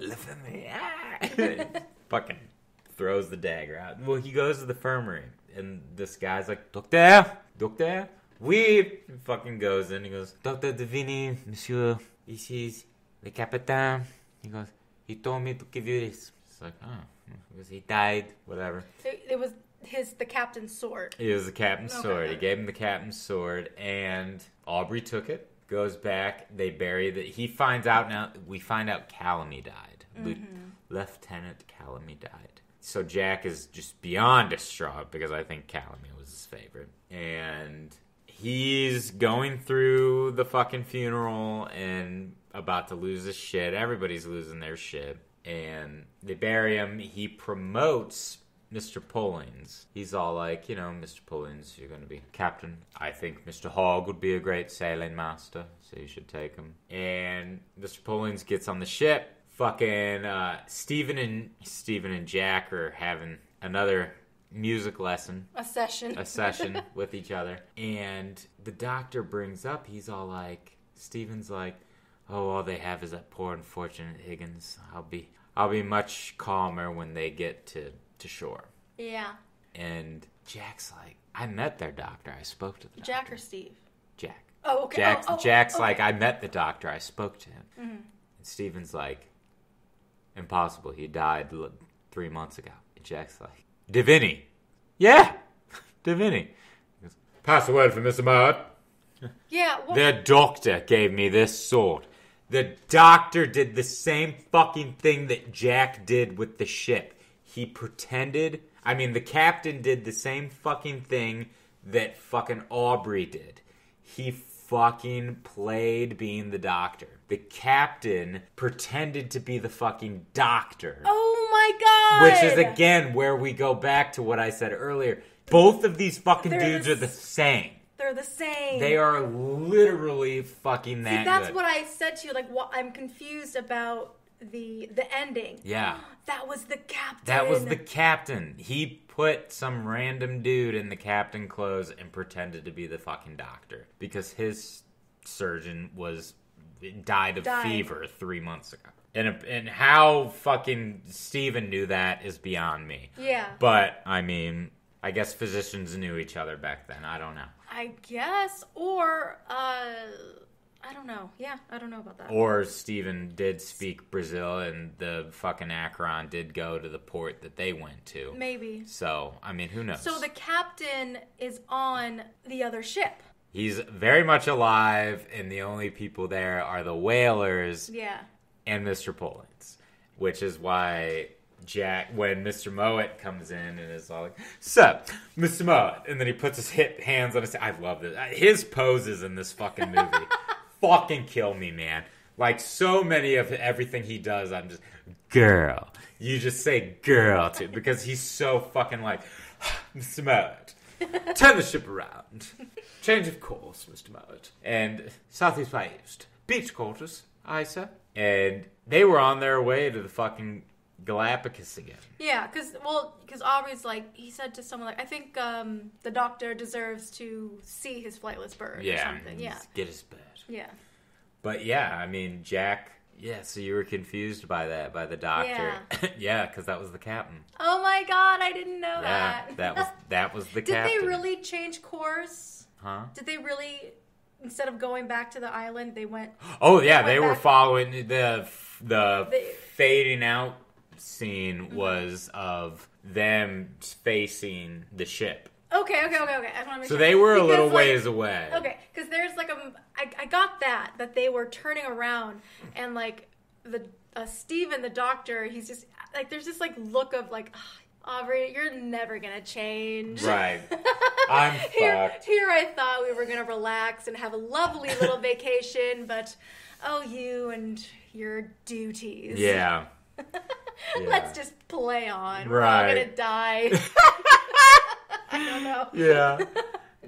Fucking throws the dagger out. Well, he goes to the infirmary, and this guy's like, Doctor, oui. He fucking goes in. He goes, "Dr. Davini, monsieur, this is the Capitaine." He goes, "He told me to give you this." It's like, oh, because he died, whatever. It was the captain's sword. It was the captain's sword. He gave him the captain's sword, and Aubrey took it. Goes back, they bury it. We find out Calamy died. Lieutenant Calamy died. So Jack is just beyond distraught because I think Calamy was his favorite. And he's going through the fucking funeral and about to lose his shit. Everybody's losing their shit. And they bury him. He promotes Mr. Pullings. He's all like, you know, "Mr. Pullings, you're going to be captain. I think Mr. Hogg would be a great sailing master, so you should take him." And Mr. Pullings gets on the ship. Fucking Stephen and Jack are having another music lesson. A session with each other. And the doctor brings up, he's all like, Steven's like, oh, all they have is that poor unfortunate Higgins. I'll be much calmer when they get to shore. Yeah. And Jack's like, I met their doctor. I spoke to the doctor. Jack or Steve? Jack. Oh, okay. Jack's okay. like, I met the doctor. I spoke to him. Mm-hmm. And Steven's like, impossible. He died 3 months ago. And Jack's like, Davini. Yeah, Davini. He goes, pass the word for Mr. Murd. Yeah. The doctor gave me this sword. The doctor did the same fucking thing that Jack did with the ship. He pretended... the captain did the same fucking thing that fucking Aubrey did. He fucking played being the doctor. The captain pretended to be the fucking doctor. Oh my god! Which is, again, where we go back to what I said earlier. Both of these fucking dudes are the same. They're the same. They are literally fucking that that's good. what I said to you. Like, I'm confused about the ending. Yeah. That was the captain. That was the captain. He put some random dude in the captain clothes and pretended to be the fucking doctor. Because his surgeon died of fever 3 months ago. And how fucking Steven knew that is beyond me. Yeah. But, I guess physicians knew each other back then. I don't know. I guess. Or, I don't know. Yeah, I don't know about that. Or Steven did speak Brazil and the fucking Akron did go to the port that they went to. Maybe. So, who knows? So the captain is on the other ship. He's very much alive, and the only people there are the whalers and Mr. Pullins. Which is why Jack, when Mr. Mowat comes in and is all like, sup, Mr. Mowat, and then he puts his hands on his... I love this. His poses in this fucking movie fucking kill me, man. Like, so many of everything he does, I'm just, girl. You just say girl, too, because he's so fucking like, Mr. Mowat, turn the ship around. Change of course, Mr. Mowat. And southeast by east. Beach quarters, aye, sir. And they were on their way to the fucking Galapagos again. Yeah, because Aubrey's like, he said to someone, like, I think the doctor deserves to see his flightless bird or something. Yeah, get his bird. Yeah. But yeah, Jack, so you were confused by the doctor. Yeah, because that was the captain. Oh my god, I didn't know that. that was the captain. Did they really change course? Huh? Did they really, instead of going back to the island, they went... Oh yeah, they were following the fading out scene was of them facing the ship. Okay. I just want to make so sure. they were a little ways away. Okay, because there's like I got that they were turning around and like Steven, the doctor, he's just like, there's this like look of like, Aubrey, you're never gonna change. Right. I'm fucked. Here I thought we were gonna relax and have a lovely little vacation, but you and your duties. Yeah. Let's just play on. Right. We're all gonna die. I don't know. Yeah.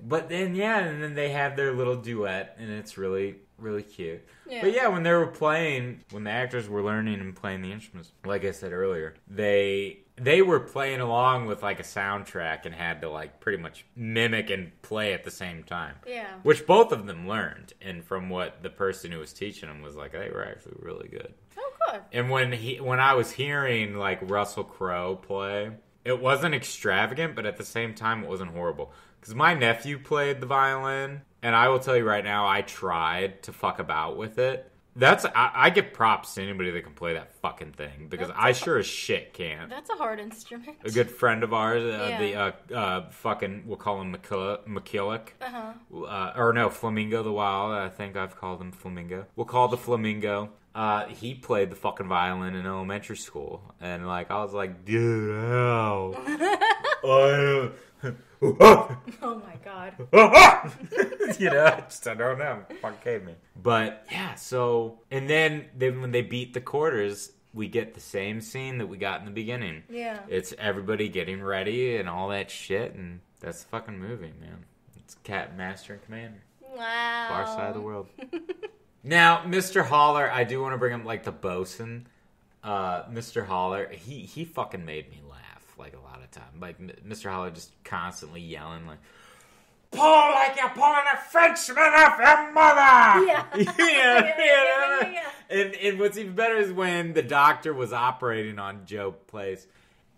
But then, and then they have their little duet, and it's really, really cute. Yeah. But when they were playing, when the actors were learning and playing the instruments, like I said earlier, they were playing along with like a soundtrack and had to like pretty much mimic and play at the same time. Yeah. Which both of them learned, and from what the person who was teaching them was like, they were actually really good. Oh, good. And when I was hearing like Russell Crowe play, it wasn't extravagant, but at the same time, it wasn't horrible. Because my nephew played the violin, and I will tell you right now, I tried to fuck about with it. I give props to anybody that can play that fucking thing, because I sure as shit can't. That's a hard instrument. A good friend of ours, we'll call him McKillick. Or no, Flamingo the Wild. I think I've called him Flamingo. We'll call the Flamingo. He played the fucking violin in elementary school, and like I was like, dude, ow. Oh my god. I don't know. Fuck came me. But so and then when they beat the quarters, we get the same scene that we got in the beginning. Yeah. It's everybody getting ready and all that shit, and that's the fucking movie, man. It's Captain, Master, and Commander. Wow. Far side of the world. Now, Mr. Holler, I do want to bring him like the bosun. Mr. Holler, he fucking made me laugh. like a lot of time. Like Mr. Holler just constantly yelling like, "Pull like you're pulling a Frenchman off your mother!" Yeah. And what's even better is when the doctor was operating on Joe Place,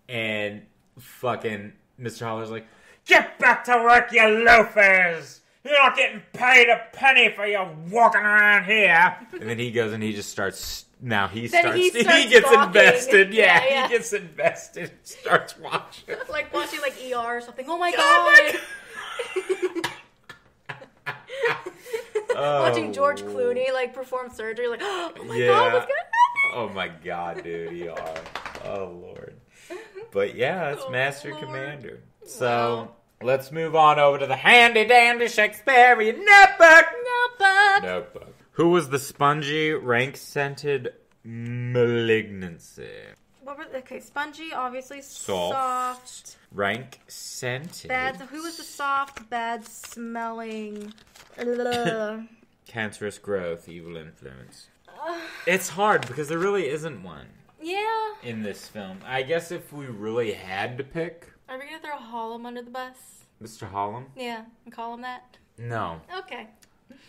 and fucking Mr. Holler's like, "Get back to work, you loafers! You're not getting paid a penny for you walking around here." And then he goes and he just starts. Now he gets walking. invested. Yeah, Yeah. he gets invested. Starts watching. Like watching like ER or something. Oh my god. Watching George Clooney like perform surgery, like, oh my god, what's gonna happen? Oh my god, dude, ER. Oh lord. But yeah, that's Master Lord. Commander. So let's move on over to the handy dandy Shakespearean notebook. Who was the spongy, rank-scented malignancy? Okay, spongy, obviously Soft. soft. Rank-scented. Bad. So who was the soft, bad smelling? Cancerous growth, evil influence. It's hard because there really isn't one Yeah. in this film. I guess if we really had to pick, Are we gonna throw Hollum under the bus? Mr. Hollum? Yeah, and call him that. No. Okay.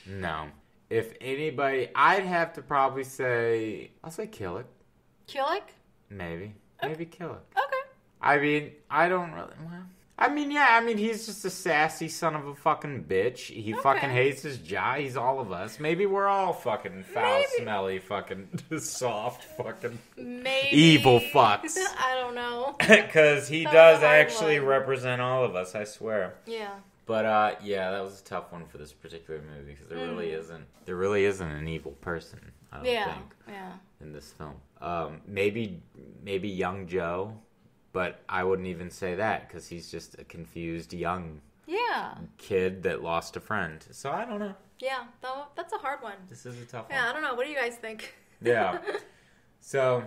No. If anybody, I'd have to probably say, I'll say Killick. Killick? Maybe. Maybe Killick. Okay. I mean, I don't really, well. I mean, he's just a sassy son of a fucking bitch. He fucking hates his job. He's all of us. Maybe we're all fucking foul, smelly, fucking soft, fucking evil fucks. I don't know. Because he does actually represent all of us, I swear. Yeah. But yeah, that was a tough one for this particular movie because there really isn't an evil person. I don't think in this film. Maybe young Joe, but I wouldn't even say that because he's just a confused young kid that lost a friend. So I don't know. Yeah, that's a hard one. This is a tough one. Yeah, I don't know. What do you guys think? Yeah. So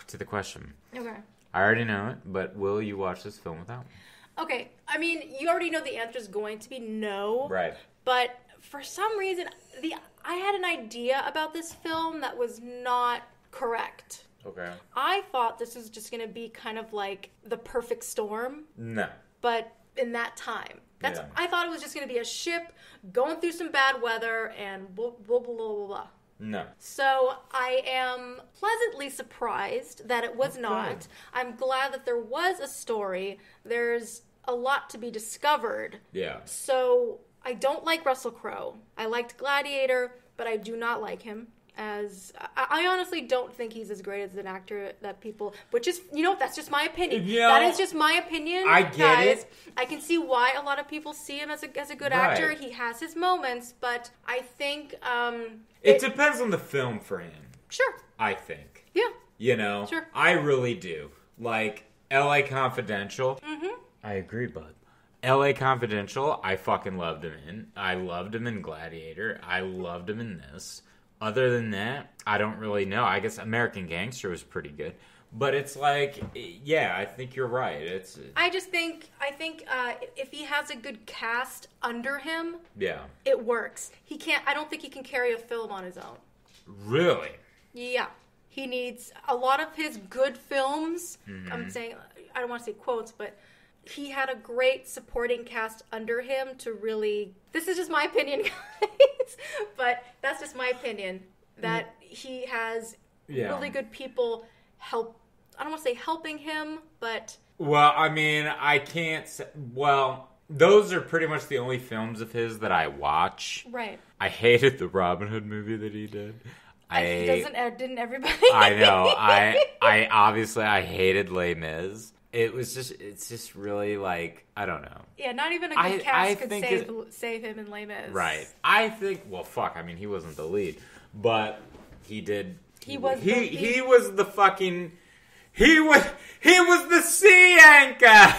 to the question. Okay. I already know it, but will you watch this film without me? Okay, I mean, you already know the answer is going to be no. Right. But for some reason, I had an idea about this film that was not correct. Okay. I thought this was just going to be kind of like the perfect storm. No. But in that time. I thought it was just going to be a ship going through some bad weather and blah, blah, blah, blah, blah. No. So I am pleasantly surprised that it was not. I'm glad that there was a story. There's a lot to be discovered. Yeah. So I don't like Russell Crowe. I liked Gladiator, but I do not like him. I honestly don't think he's as great as an actor that people, which is, that's just my opinion. That is just my opinion. I get it. I can see why a lot of people see him as a good actor. He has his moments, but I think it depends on the film for him. Sure. I think. Yeah. Sure. I really do. Like L.A. Confidential. Mm-hmm. I agree, bud. L.A. Confidential, I fucking loved him in. I loved him in Gladiator. I loved him in this. Other than that, I don't really know. I guess American Gangster was pretty good. But it's like, yeah, I think you're right. I think if he has a good cast under him, it works. I don't think he can carry a film on his own. Really? Yeah. He needs a lot of his good films. Mm-hmm. I'm saying, I don't want to say quotes, but he had a great supporting cast under him to really, this is just my opinion, guys, but that's just my opinion, that he has really good people I don't want to say helping him, but... Well, I mean, I can't say... Well, those are pretty much the only films of his that I watch. Right. I hated the Robin Hood movie that he did. Didn't everybody? I know. I obviously, I hated Les Mis. It's just really like, I don't know. Yeah, not even a good cast could save him in Les Mis. Right. I think, well, fuck, I mean, he wasn't the lead, but he did. He was the fucking, he was the sea anchor.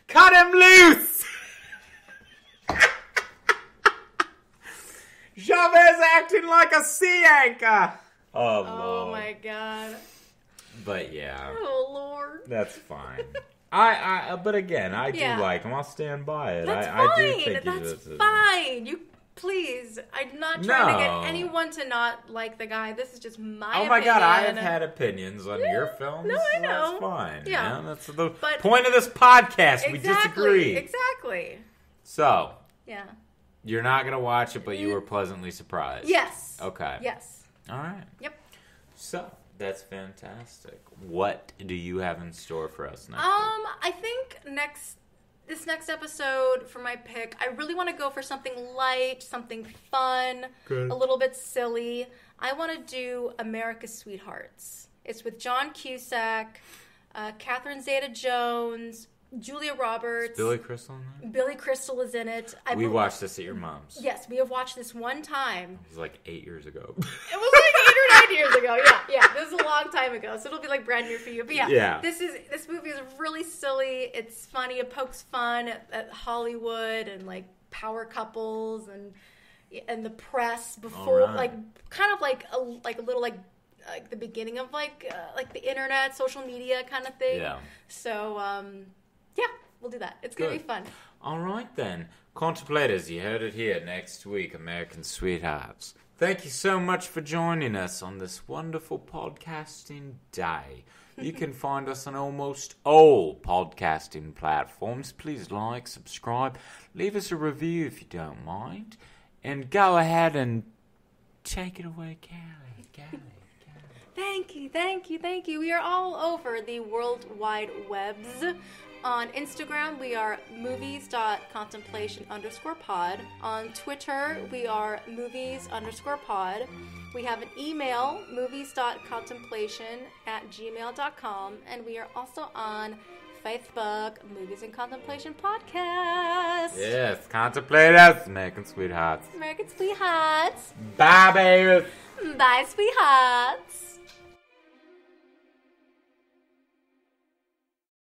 Cut him loose. Chavez acting like a sea anchor. Oh, Lord. Oh, my God. But yeah. Oh, Lord. That's fine. But again, I do like him. I'll stand by it. That's I fine. do think That's fine. You Please, I'm not trying to No. get anyone to not like the guy. This is just my Oh my opinion. god, I have had opinions on your films. No, I know. That's fine. Yeah. Man. That's the But- point of this podcast. We disagree. Exactly. So, Yeah. you're not going to watch it, but you were pleasantly surprised. Yes. Okay. Yes. All right. Yep. So, that's fantastic. What do you have in store for us next? I think this next episode for my pick, I really want to go for something light, something fun, Good. a little bit silly. I want to do America's Sweethearts. It's with John Cusack, Catherine Zeta-Jones, Julia Roberts. Billy Crystal in that? Billy Crystal is in it. We watched this at your mom's. Yes, we have watched this one time. It was like 8 years ago. It was like 8 or 9 years ago. Yeah. This is a long time ago, so it'll be like brand new for you. But Yeah. this movie is really silly. It's funny. It pokes fun at Hollywood and like power couples and the press before, Alright. like kind of like a little like the beginning of like the internet, social media kind of thing. Yeah. So yeah, we'll do that. It's gonna be Good. fun. All right, then. Contemplators, you heard it here next week, American Sweethearts. Thank you so much for joining us on this wonderful podcasting day. You can find us on almost all podcasting platforms. Please like, subscribe, leave us a review if you don't mind, and go ahead and take it away, Callie. Thank you. We are all over the World Wide Webs. On Instagram, we are movies.contemplation_pod. On Twitter, we are movies_pod. We have an email, movies.contemplation@gmail.com. And we are also on Facebook, Movies and Contemplation Podcast. Yes, Contemplators, American Sweethearts. American Sweethearts. Bye, baby. Bye, sweethearts.